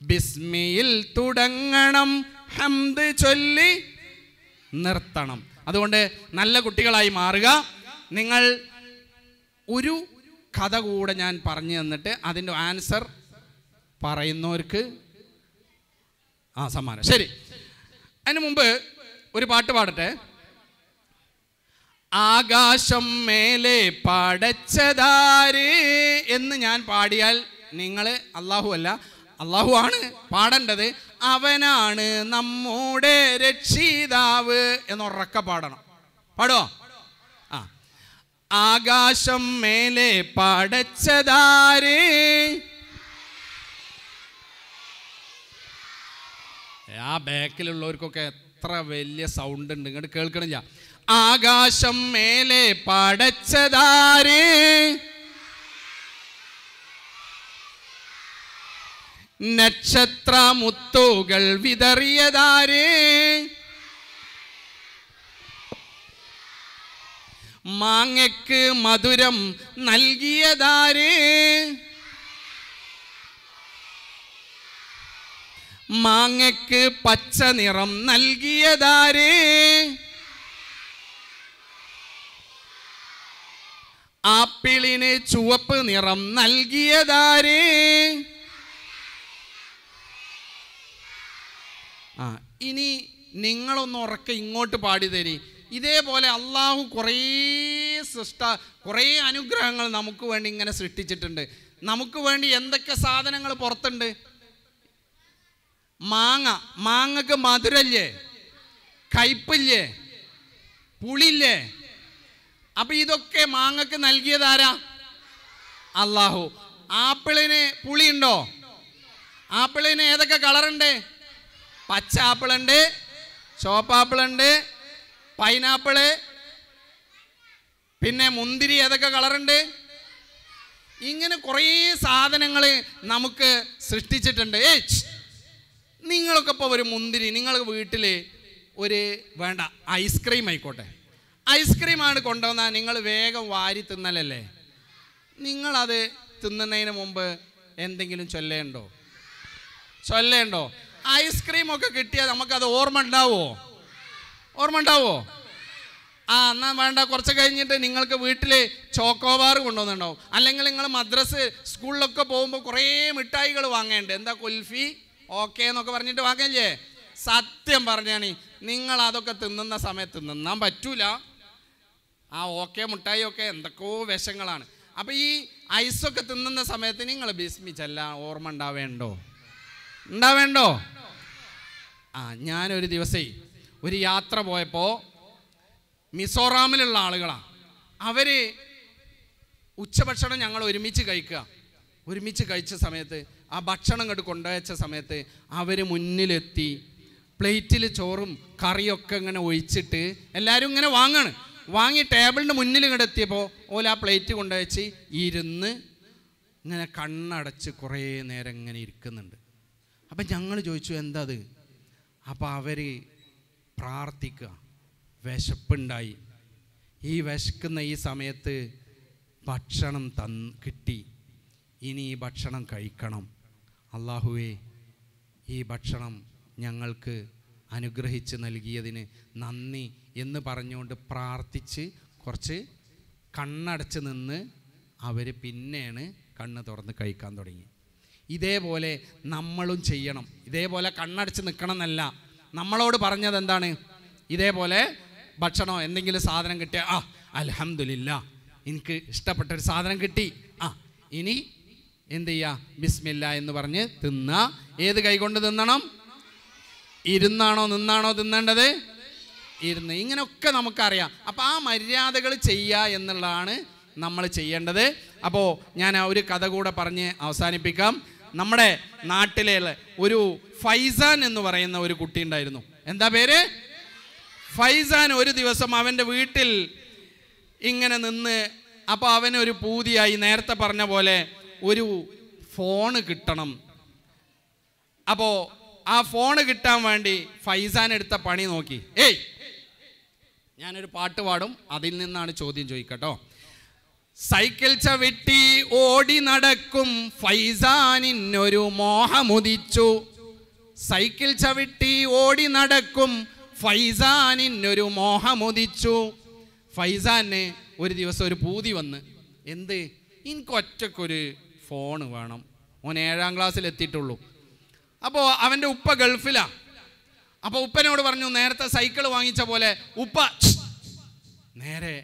ബിസ്മിയിൽ തുടങ്ങണം, ഹംദ് ചൊല്ലി നിർത്തണം. അതുകൊണ്ട് നല്ല കുട്ടികളായി മാറുക. നിങ്ങൾ ഒരു കഥ കൂടെ ഞാൻ പറഞ്ഞു തന്നിട്ട് അതിൻ്റെ ആൻസർ പറയുന്നവർക്ക് സമ്മാനം. ശരി, അതിന് മുമ്പ് ഒരു പാട്ട് പാടട്ടെ. ആകാശം മേലെ പടച്ചതാര് എന്ന് ഞാൻ പാടിയാൽ നിങ്ങൾ അല്ലാഹു അല്ല, അല്ലാഹു ആണ് പാടേണ്ടത്. അവനാണ് നമ്മുടെ രക്ഷിതാവ് എന്നുറക്കെ പാടണം. പാടുവോ? ആകാശം മേലെ പടച്ചതാര്. ആ ബാക്കിലുള്ളവർക്കൊക്കെ എത്ര വലിയ സൗണ്ട് ഉണ്ട്, ഇങ്ങോട്ട് കേൾക്കണില്ല. ആകാശം മേലെ പടച്ചതാര്? നക്ഷത്ര മുത്തുകൾ വിതറിയതാര്? മാങ്ങയ്ക്ക് മധുരം നൽകിയതാര്? മാങ്ങയ്ക്ക് പച്ച നിറം നൽകിയതാര്? ആപ്പിളിന് ചുവപ്പ് നിറം നൽകിയതാര്? ഇനി നിങ്ങളൊന്ന് ഉറക്കെ ഇങ്ങോട്ട് പാടി തരി. ഇതേപോലെ അള്ളാഹു കുറേ അനുഗ്രഹങ്ങൾ നമുക്ക് വേണ്ടി ഇങ്ങനെ സൃഷ്ടിച്ചിട്ടുണ്ട്. നമുക്ക് വേണ്ടി എന്തൊക്കെ സാധനങ്ങൾ പുറത്തുണ്ട്? മാങ്ങക്ക് മധുരല്ലേ, കയ്പില്ലേ, പുളില്ലേ? അപ്പൊ ഇതൊക്കെ മാങ്ങക്ക് നൽകിയതാരാ? അള്ളാഹു. ആപ്പിളിന് പുളിയുണ്ടോ? ആപ്പിളിന് ഏതൊക്കെ കളറുണ്ട്? പച്ച ആപ്പിളുണ്ട്, ചുവപ്പാപ്പിളുണ്ട്, പൈനാപ്പിള്, പിന്നെ മുന്തിരി ഏതൊക്കെ കളറുണ്ട്? ഇങ്ങനെ കുറേ സാധനങ്ങൾ നമുക്ക് സൃഷ്ടിച്ചിട്ടുണ്ട്. നിങ്ങളൊക്കെ ഇപ്പോൾ ഒരു മുന്തിരി, നിങ്ങൾ വീട്ടിൽ വേണ്ട ഐസ്ക്രീം ആയിക്കോട്ടെ, ഐസ്ക്രീമാണ് കൊണ്ടുവന്നാൽ നിങ്ങൾ വേഗം വാരി തിന്നലല്ലേ? നിങ്ങളത് തിന്നുന്നതിന് മുമ്പ് എന്തെങ്കിലും ചൊല്ലേണ്ടോ? ഐസ്ക്രീമൊക്കെ കിട്ടിയാൽ നമുക്കത് ഓർമ്മ ഉണ്ടാവോ? എന്നാൽ വേണ്ട, കുറച്ച് കഴിഞ്ഞിട്ട് നിങ്ങൾക്ക് വീട്ടിൽ ചോക്കോബാർ കൊണ്ടുവന്നിട്ടുണ്ടാവും. അല്ലെങ്കിൽ നിങ്ങൾ മദ്രസ് സ്കൂളിലൊക്കെ പോകുമ്പോൾ കുറേ മിഠായികൾ വാങ്ങേണ്ടത്. എന്താ കുൽഫി ഓക്കെ എന്നൊക്കെ പറഞ്ഞിട്ട് വാങ്ങില്ലേ? സത്യം പറഞ്ഞാണ്, നിങ്ങൾ അതൊക്കെ തിന്നുന്ന സമയത്ത് തിന്നാൻ പറ്റൂല. ആ ഓക്കെ മിഠായി ഒക്കെ എന്തൊക്കെയോ വിഷങ്ങളാണ്. അപ്പം ഈ ഐസൊക്കെ തിന്നുന്ന സമയത്ത് നിങ്ങൾ ബിസ്മിച്ചല്ല ഓർമ്മ ഉണ്ടാവേണ്ടോ? ഞാനൊരു ദിവസേ ഒരു യാത്ര പോയപ്പോൾ മിസോറാമിലുള്ള ആളുകളാണ്. അവർ ഉച്ചഭക്ഷണം ഞങ്ങൾ ഒരുമിച്ച് കഴിച്ച സമയത്ത് ആ ഭക്ഷണം ഇങ്ങോട്ട് കൊണ്ടുവച്ച സമയത്ത് അവർ മുന്നിലെത്തി പ്ലേറ്റിൽ ചോറും കറിയൊക്കെ ഇങ്ങനെ ഒഴിച്ചിട്ട് എല്ലാവരും ഇങ്ങനെ വാങ്ങി ടേബിളിൻ്റെ മുന്നിൽ ഇങ്ങോട്ട് എത്തിയപ്പോൾ ഓല ആ പ്ലേറ്റ് കൊണ്ടുവച്ച് ഇരുന്ന് ഇങ്ങനെ കണ്ണടച്ച് കുറേ നേരം ഇങ്ങനെ ഇരിക്കുന്നുണ്ട്. അപ്പം ഞങ്ങൾ ചോദിച്ചു എന്താ അത്? അപ്പോൾ അവർ പ്രാർത്ഥിക്കുക, വിശപ്പുണ്ടായി, ഈ വിശക്കുന്ന ഈ സമയത്ത് ഭക്ഷണം കിട്ടി, ഇനി ഈ ഭക്ഷണം കഴിക്കണം, അല്ലാഹുവേ ഈ ഭക്ഷണം ഞങ്ങൾക്ക് അനുഗ്രഹിച്ച് നൽകിയതിന് നന്ദി എന്ന് പറഞ്ഞുകൊണ്ട് പ്രാർത്ഥിച്ച് കുറച്ച് കണ്ണടച്ച് നിന്ന് അവർ പിന്നെയാണ് കണ്ണ് തുറന്ന് കഴിക്കാൻ തുടങ്ങി. ഇതേപോലെ നമ്മളും ചെയ്യണം. ഇതേപോലെ കണ്ണടച്ച് നിൽക്കണം എന്നല്ല, നമ്മളോട് പറഞ്ഞത് എന്താണ്? ഇതേപോലെ ഭക്ഷണമോ എന്തെങ്കിലും സാധനം കിട്ടിയാൽ അൽഹംദുലില്ലാ എനിക്ക് ഇഷ്ടപ്പെട്ടൊരു സാധനം കിട്ടി, ഇനി എന്ത് ചെയ്യുക? ബിസ്മില്ലാ എന്ന് പറഞ്ഞ് തിന്നുക. ഏത് കൈകൊണ്ട് തിന്നണം? ഇരുന്നാണോ നിന്നാണോ തിന്നേണ്ടത്? ഇരുന്ന്. ഇങ്ങനെയൊക്കെ നമുക്കറിയാം. അപ്പോൾ ആ മര്യാദകൾ ചെയ്യുക എന്നുള്ളതാണ് നമ്മൾ ചെയ്യേണ്ടത്. അപ്പോൾ ഞാൻ ഒരു കഥ കൂടെ പറഞ്ഞ് അവസാനിപ്പിക്കാം. നമ്മുടെ നാട്ടിലെ ഒരു ഫൈസാൻ എന്ന് പറയുന്ന ഒരു കുട്ടി ഉണ്ടായിരുന്നു. എന്താ പേര്? ഫൈസാൻ. ഒരു ദിവസം അവൻ്റെ വീട്ടിൽ ഇങ്ങനെ നിന്ന്, അപ്പോൾ അവനൊരു പൂതിയായി, നേരത്തെ പറഞ്ഞ പോലെ ഒരു ഫോണ് കിട്ടണം. അപ്പോൾ ആ ഫോണ് കിട്ടാൻ വേണ്ടി ഫൈസാൻ എടുത്ത പണി നോക്കി. ഞാനൊരു പാട്ട് പാടും, അതിൽ നിന്നാണ് ചോദ്യം ചോദിക്കട്ടോ. സൈക്കിൾ ചവിട്ടി ഓടി നടക്കും ഫൈസാനിന്നൊരു മോഹമുദിച്ചു. സൈക്കിൾ ചവിട്ടി ഓടി നടക്കും ഫൈസാനിന്നൊരു മോഹമുദിച്ചു. ഫൈസാന് ഒരു ദിവസം ഒരു പൂതി വന്ന്, എന്ത്? എനിക്ക് ഒറ്റക്കൊരു ഫോണ് വേണം. ഓൻ 7ാം ക്ലാസ്സിൽ എത്തിയിട്ടുള്ളൂ. അപ്പോൾ അവൻ്റെ ഉപ്പ ഗൾഫിലാണ്. അപ്പോൾ ഉപ്പനോട് പറഞ്ഞു, നേരത്തെ സൈക്കിൾ വാങ്ങിച്ച പോലെ ഉപ്പ നേരെ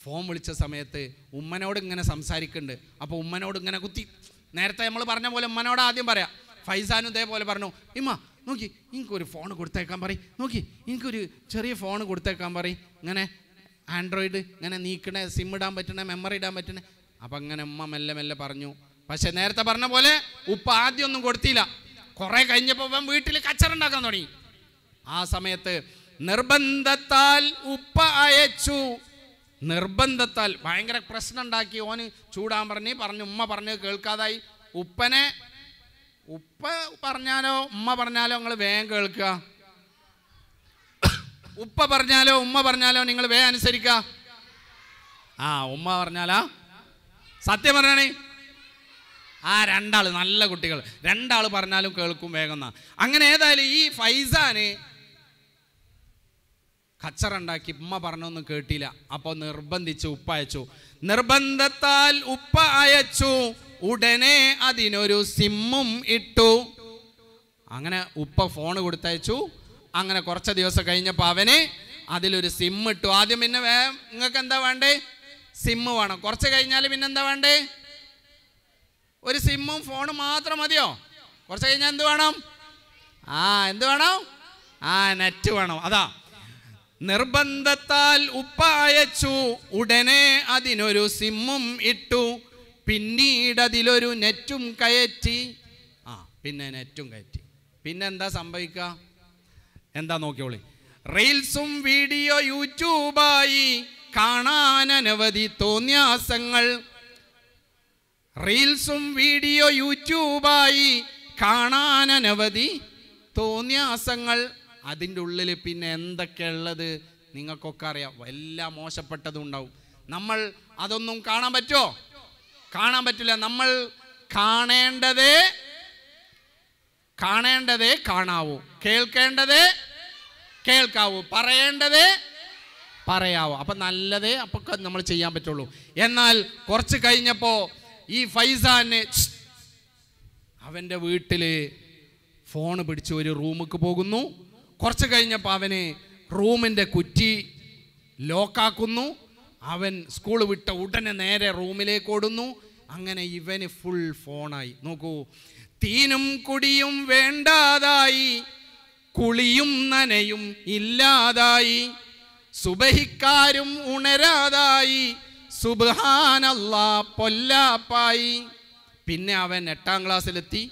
ഫോൺ വിളിച്ച സമയത്ത് ഉമ്മനോട് ഇങ്ങനെ സംസാരിക്കുന്നുണ്ട്. അപ്പോൾ ഉമ്മനോട് ഇങ്ങനെ കുത്തി, നേരത്തെ നമ്മൾ പറഞ്ഞ പോലെ ഉമ്മനോട് ആദ്യം പറയാം. ഫൈസാനും ഇതേപോലെ പറഞ്ഞു, ഇമ്മ നോക്കി എനിക്കൊരു ഫോൺ കൊടുത്തേക്കാൻ പറയും, നോക്കി എനിക്കൊരു ചെറിയ ഫോൺ കൊടുത്തേക്കാൻ പറയും, ഇങ്ങനെ ആൻഡ്രോയിഡ് ഇങ്ങനെ നീക്കണേ, സിം ഇടാൻ പറ്റണേ, മെമ്മറി ഇടാൻ പറ്റണേ. അപ്പം അങ്ങനെ ഉമ്മ മെല്ലെ മെല്ലെ പറഞ്ഞു. പക്ഷെ നേരത്തെ പറഞ്ഞ പോലെ ഉപ്പ ആദ്യമൊന്നും കൊടുത്തില്ല. കുറേ കഴിഞ്ഞപ്പോൾ അവൻ വീട്ടിൽ കച്ചറുണ്ടാക്കാൻ തുടങ്ങി. ആ സമയത്ത് നിർബന്ധത്താൽ ഉപ്പ അയച്ചു. നിർബന്ധത്താൽ ഭയങ്കര പ്രശ്നം ഉണ്ടാക്കി. ഓന് ചൂടാൻ പറഞ്ഞു ഉമ്മ പറഞ്ഞത് കേൾക്കാതായി. ഉപ്പ പറഞ്ഞാലോ ഉമ്മ പറഞ്ഞാലോ നിങ്ങൾ വേഗം കേൾക്കുക. ഉപ്പ പറഞ്ഞാലോ ഉമ്മ പറഞ്ഞാലോ നിങ്ങൾ വേഗം അനുസരിക്കുക. ഉമ്മ പറഞ്ഞാലാ സത്യം പറഞ്ഞാണ്. രണ്ടാള് നല്ല കുട്ടികൾ, രണ്ടാള് പറഞ്ഞാലും കേൾക്കും വേഗം. അങ്ങനെ ഏതായാലും ഈ ഫൈസാന് കച്ചറുണ്ടാക്കി. ഉമ്മ പറഞ്ഞൊന്നും കേട്ടില്ല. അപ്പോൾ നിർബന്ധിച്ച് ഉപ്പ അയച്ചു. നിർബന്ധത്താൽ ഉപ്പ അയച്ചു. ഉടനെ അതിനൊരു സിമ്മും ഇട്ടു. അങ്ങനെ ഉപ്പ ഫോൺ കൊടുത്തയച്ചു. അങ്ങനെ കുറച്ച് ദിവസം കഴിഞ്ഞപ്പോൾ അവന് അതിലൊരു സിം ഇട്ടു. ആദ്യം പിന്നെ നിങ്ങൾക്ക് എന്താ വേണ്ടേ? സിമ്മ് വേണം. കുറച്ച് കഴിഞ്ഞാൽ പിന്നെ എന്താ വേണ്ടേ? ഒരു സിമ്മും ഫോണും മാത്രം മതിയോ? കുറച്ച് കഴിഞ്ഞാൽ എന്ത് വേണം? എന്ത് വേണം? നെറ്റ് വേണം. അതാ നിർബന്ധത്താൽ ഉപ്പ അയച്ചു. ഉടനെ അതിനൊരു സിമ്മും ഇട്ടു. പിന്നീട് അതിലൊരു നെറ്റും കയറ്റി. പിന്നെ നെറ്റും കയറ്റി. പിന്നെ എന്താ സംഭവിക്കുക? എന്താ നോക്കിയോളി. റീൽസും വീഡിയോ യൂട്യൂബായി കാണാൻ അനവധി തോന്നിയാസങ്ങൾ. റീൽസും വീഡിയോ യൂട്യൂബായി കാണാൻ അനവധി തോന്നിയാസങ്ങൾ. അതിൻ്റെ ഉള്ളിൽ പിന്നെ എന്തൊക്കെയുള്ളത് നിങ്ങൾക്കൊക്കെ അറിയാം. എല്ലാം മോശപ്പെട്ടതും ഉണ്ടാവും. നമ്മൾ അതൊന്നും കാണാൻ പറ്റുമോ? കാണാൻ പറ്റില്ല. നമ്മൾ കാണേണ്ടതേ കാണാവൂ, കേൾക്കേണ്ടതേ കേൾക്കാവൂ, പറയേണ്ടതേ പറയാവൂ. അപ്പം നല്ലതേ അപ്പം നമ്മൾ ചെയ്യാൻ പറ്റുള്ളൂ. എന്നാൽ കുറച്ച് കഴിഞ്ഞപ്പോൾ ഈ ഫൈസാന് അവൻ്റെ വീട്ടിൽ ഫോൺ പിടിച്ച് ഒരു റൂമിലേക്ക് പോകുന്നു. കുറച്ച് കഴിഞ്ഞപ്പോൾ അവന് റൂമിൻ്റെ കുറ്റി ലോക്കാക്കുന്നു. അവൻ സ്കൂൾ വിട്ട ഉടനെ നേരെ റൂമിലേക്ക് ഓടുന്നു. അങ്ങനെ ഇവന് ഫുൾ ഫോണായി. നോക്കൂ, തീനും കുടിയും വേണ്ടാതായി, കുളിയും നനയും ഇല്ലാതായി, സുബഹിക്കാരും ഉണരാതായി, സുബ്ഹാനല്ലാഹ് പൊല്ലാപ്പായി. പിന്നെ അവൻ 8ാം ക്ലാസ്സിലെത്തി.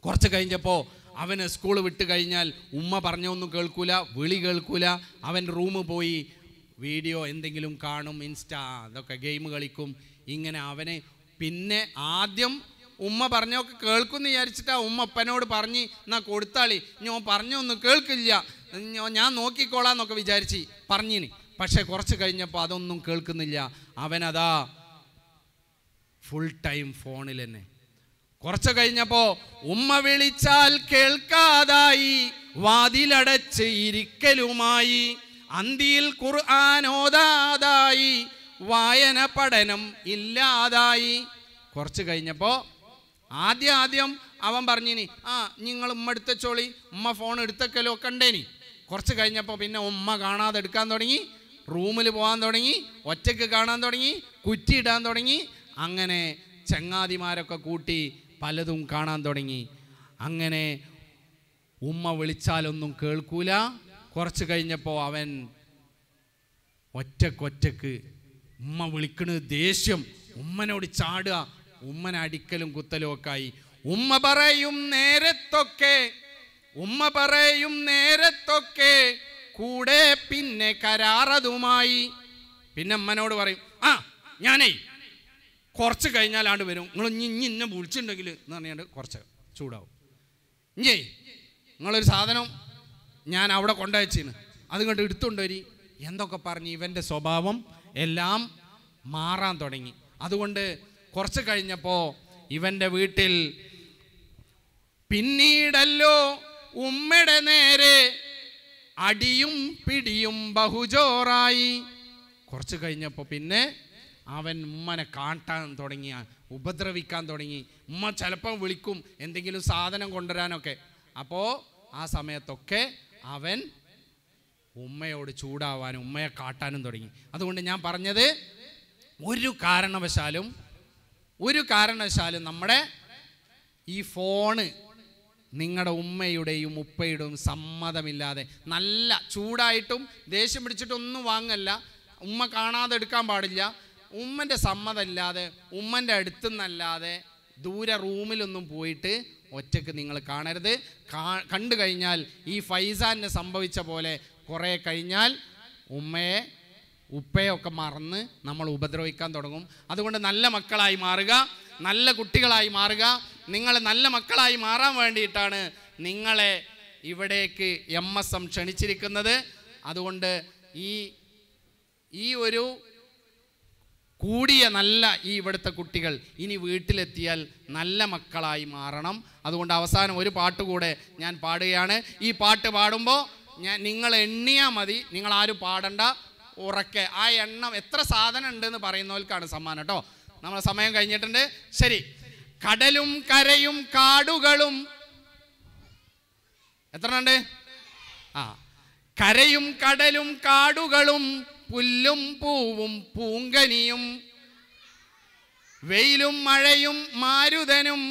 കുറച്ച് കഴിഞ്ഞപ്പോൾ അവന് സ്കൂൾ വിട്ട് കഴിഞ്ഞാൽ ഉമ്മ പറഞ്ഞൊന്നും കേൾക്കൂല, വിളി കേൾക്കൂല. അവൻ റൂമിൽ പോയി വീഡിയോ എന്തെങ്കിലും കാണും, ഇൻസ്റ്റാ അതൊക്കെ ഗെയിം കളിക്കും. ഇങ്ങനെ അവന് പിന്നെ ആദ്യം ഉമ്മ പറഞ്ഞൊക്കെ കേൾക്കുമെന്ന് വിചാരിച്ചിട്ടാ ഉമ്മ അപ്പനോട് പറഞ്ഞ് എന്നാൽ കൊടുത്താളി, ഞാൻ പറഞ്ഞൊന്നും കേൾക്കില്ല, ഞാൻ നോക്കിക്കോളാന്നൊക്കെ വിചാരിച്ച് പറഞ്ഞിന്. പക്ഷെ കുറച്ച് കഴിഞ്ഞപ്പോൾ അതൊന്നും കേൾക്കുന്നില്ല. അവനതാ ഫുൾ ടൈം ഫോണിൽ തന്നെ. കുറച്ച് കഴിഞ്ഞപ്പോൾ ഉമ്മ വിളിച്ചാൽ കേൾക്കാതായി, വാതിലടച്ച് ഇരിക്കലുമായി, അന്തിയിൽ ഖുർആൻ ഓതാതായി, വായന പഠനം ഇല്ലാതായി. കുറച്ച് കഴിഞ്ഞപ്പോൾ ആദ്യം അവൻ പറഞ്ഞിനി നിങ്ങൾ ഉമ്മ എടുത്തോളി, ഉമ്മ ഫോൺ എടുത്തക്കലോ കണ്ടേനി. കുറച്ച് കഴിഞ്ഞപ്പോൾ പിന്നെ ഉമ്മ കാണാതെ എടുക്കാൻ തുടങ്ങി, റൂമിൽ പോകാൻ തുടങ്ങി, ഒറ്റയ്ക്ക് കാണാൻ തുടങ്ങി, കുറ്റിയിടാൻ തുടങ്ങി. അങ്ങനെ ചങ്ങാതിമാരൊക്കെ കൂട്ടി പലതും കാണാൻ തുടങ്ങി. അങ്ങനെ ഉമ്മ വിളിച്ചാലൊന്നും കേൾക്കൂല. കുറച്ച് കഴിഞ്ഞപ്പോൾ അവൻ ഒറ്റക്ക് ഉമ്മ വിളിക്കണത് ദേഷ്യം, ഉമ്മനോട് ചാടുക, ഉമ്മനെ അടിക്കലും കുത്തലും ഒക്കെ ആയി. ഉമ്മ പറയും നേരത്തൊക്കെ കൂടെ പിന്നെ കരാറതുമായി. പിന്നെ ഉമ്മനോട് പറയും ഞാനേ കുറച്ച് കഴിഞ്ഞാലാണ്ട് വരും, നിങ്ങൾ ഇന്നെ വിളിച്ചിട്ടുണ്ടെങ്കിൽ എന്ന് പറഞ്ഞാണ്ട് കുറച്ച് ചൂടാവും. നിങ്ങളൊരു സാധനം ഞാൻ അവിടെ കൊണ്ടുവച്ചിന്, അതുകൊണ്ട് എടുത്തുകൊണ്ടുവരി എന്തൊക്കെ പറഞ്ഞ് ഇവൻ്റെ സ്വഭാവം എല്ലാം മാറാൻ തുടങ്ങി. അതുകൊണ്ട് കുറച്ച് കഴിഞ്ഞപ്പോൾ ഇവൻ്റെ വീട്ടിൽ പിന്നീടല്ലോ ഉമ്മയുടെ നേരെ അടിയും പിടിയും ബഹുജോറായി. കുറച്ച് കഴിഞ്ഞപ്പോൾ പിന്നെ അവൻ ഉമ്മനെ കാട്ടാൻ തുടങ്ങി, ഉപദ്രവിക്കാൻ തുടങ്ങി. ഉമ്മ ചിലപ്പം വിളിക്കും എന്തെങ്കിലും സാധനം കൊണ്ടുവരാനൊക്കെ. അപ്പോൾ ആ സമയത്തൊക്കെ അവൻ ഉമ്മയോട് ചൂടാവാനും ഉമ്മയെ കാട്ടാനും തുടങ്ങി. അതുകൊണ്ട് ഞാൻ പറഞ്ഞത് ഒരു കാരണവശാലും നമ്മുടെ ഈ ഫോണ് നിങ്ങളുടെ ഉമ്മയുടെയും ഉപ്പയുടെയും സമ്മതമില്ലാതെ നല്ല ചൂടായിട്ടും ദേഷ്യം പിടിച്ചിട്ടൊന്നും വാങ്ങല്ല. ഉമ്മ കാണാതെ എടുക്കാൻ പാടില്ല. ഉമ്മൻ്റെ സമ്മതമില്ലാതെ ഉമ്മൻ്റെ അടുത്തുനിന്നല്ലാതെ ദൂരെ റൂമിലൊന്നും പോയിട്ട് ഒറ്റക്ക് നിങ്ങൾ കാണരുത്. കണ്ടു കഴിഞ്ഞാൽ ഈ ഫൈസാന് സംഭവിച്ച പോലെ കുറേ കഴിഞ്ഞാൽ ഉപ്പയൊക്കെ മറന്ന് നമ്മൾ ഉപദ്രവിക്കാൻ തുടങ്ങും. അതുകൊണ്ട് നല്ല മക്കളായി മാറുക, നല്ല കുട്ടികളായി മാറുക. നിങ്ങൾ നല്ല മക്കളായി മാറാൻ വേണ്ടിയിട്ടാണ് നിങ്ങളെ ഇവിടേക്ക് MSM ക്ഷണിച്ചിരിക്കുന്നത്. അതുകൊണ്ട് ഈ ഒരു കൂടിയ നല്ല ഇവിടുത്തെ കുട്ടികൾ ഇനി വീട്ടിലെത്തിയാൽ നല്ല മക്കളായി മാറണം. അതുകൊണ്ട് അവസാനം ഒരു പാട്ട് കൂടെ ഞാൻ പാടുകയാണ്. ഈ പാട്ട് പാടുമ്പോൾ നിങ്ങൾ എണ്ണിയാൽ മതി, നിങ്ങളാരും പാടണ്ട, ഉറക്കെ ആ എണ്ണം എത്ര സാധനം ഉണ്ടെന്ന് പറയുന്നവർക്കാണ് സമ്മാനം കേട്ടോ. നമ്മളെ സമയം കഴിഞ്ഞിട്ടുണ്ട്. ശരി. കടലും കരയും കാടുകളും എത്ര ഉണ്ട്? കരയും കടലും കാടുകളും പുല്ലും പൂവും പൂങ്കനിയും വെയിലും മഴയും മാരുതനും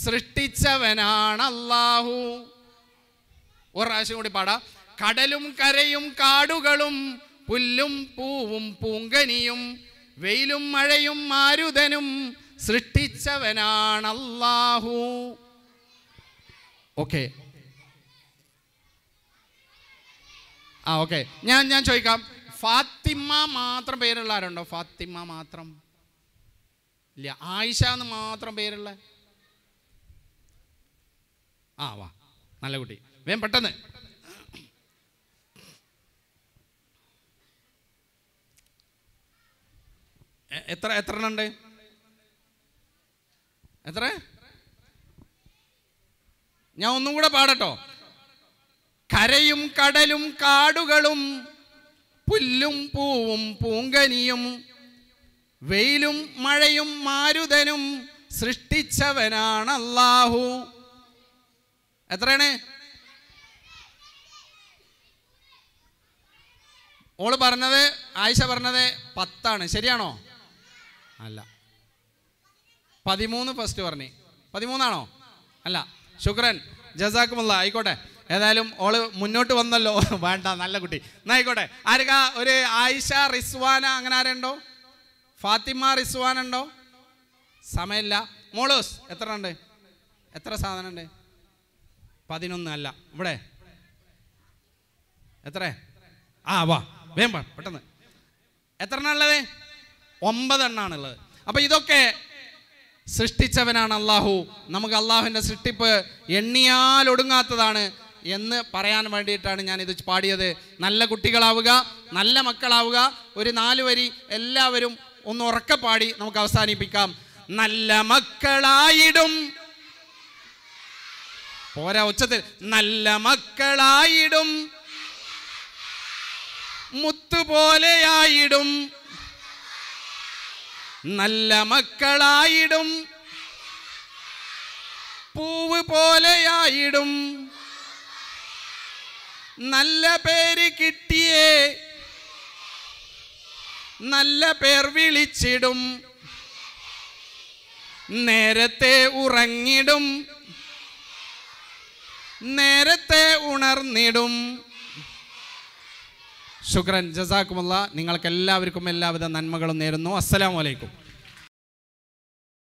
സൃഷ്ടിച്ചവനാണ് അല്ലാഹു. ഒരു പ്രാവശ്യം കൂടി പാടാം. കടലും കരയും കാടുകളും പുല്ലും പൂവും പൂങ്കനിയും വെയിലും മഴയും മാരുതനും സൃഷ്ടിച്ചവനാണ് അല്ലാഹു. ഓക്കെ. ഓക്കെ. ഞാൻ ചോദിക്കാം, ഫാത്തിമ മാത്രം പേരുള്ള ആരുണ്ടോ? ഫാത്തിമ മാത്രം ഇല്ല. ആയിഷ എന്ന് മാത്രം പേരുള്ള? വാ, നല്ല കുട്ടി, വേഗം പെട്ടെന്ന്. എത്ര എണ്ണം ഉണ്ട്? എത്ര? ഞാൻ ഒന്നും കൂടെ പാടട്ടോ. കരയും കടലും കാടുകളും പുല്ലും പൂവും പൂങ്കനിയും വെയിലും മഴയും മാരുതനും സൃഷ്ടിച്ചവനാണ് അല്ലാഹു. എത്രയാണ്? ഓള് പറഞ്ഞത്, ആയിഷ പറഞ്ഞത് 10 ശരിയാണോ? അല്ല, 13 ഫസ്റ്റ് പറഞ്ഞു. 13 അല്ല. ശുക്രൻ, ജസാക്കുമുള്ള. ആയിക്കോട്ടെ. ഏതായാലും ഓള് മുന്നോട്ട് വന്നല്ലോ. വേണ്ട, നല്ല കുട്ടി. എന്നാ ആയിക്കോട്ടെ. ആർക്കാ ഒരു ആയിഷ റിസ്വാന അങ്ങനെ ആരുണ്ടോ? ഫാത്തിമ റിസ്വാന ഉണ്ടോ? സമയമില്ല. മോളൂസ് എത്ര ഉണ്ട്? എത്ര സാധനം ഉണ്ട്? 11 അല്ല. ഇവിടെ എത്ര? വാ, വേഗം പെട്ടെന്ന്. എത്ര എണ്ണം ഉള്ളത്? 9 എണ്ണാണുള്ളത്. അപ്പൊ ഇതൊക്കെ സൃഷ്ടിച്ചവനാണ് അല്ലാഹു. നമുക്ക് അള്ളാഹുവിൻ്റെ സൃഷ്ടിപ്പ് എണ്ണിയാൽ ഒടുങ്ങാത്തതാണ് എന്ന് പറയാൻ വേണ്ടിയിട്ടാണ് ഞാനിത് പാടിയത്. നല്ല കുട്ടികളാവുക, നല്ല മക്കളാവുക. ഒരു 4 വരി എല്ലാവരും ഒന്ന് ഉറക്കെ പാടി നമുക്ക് അവസാനിപ്പിക്കാം. നല്ല മക്കളായിടും, പോരാ ഉച്ചത്തിൽ, നല്ല മക്കളായിടും മുത്തുപോലെയായിടും, നല്ല മക്കളായിടും പൂവ് പോലെയായിടും, നല്ല പേര് കിട്ടിയേ നല്ല പേർ വിളിച്ചിടും, നേരത്തെ ഉറങ്ങിടും നേരത്തെ ഉണർന്നിടും. ശുക്രൻ, ജസാക്കുമുള്ള. നിങ്ങൾക്ക് എല്ലാവർക്കും എല്ലാവിധ നന്മകളും നേരുന്നു. അസ്സലാമു അലൈക്കും.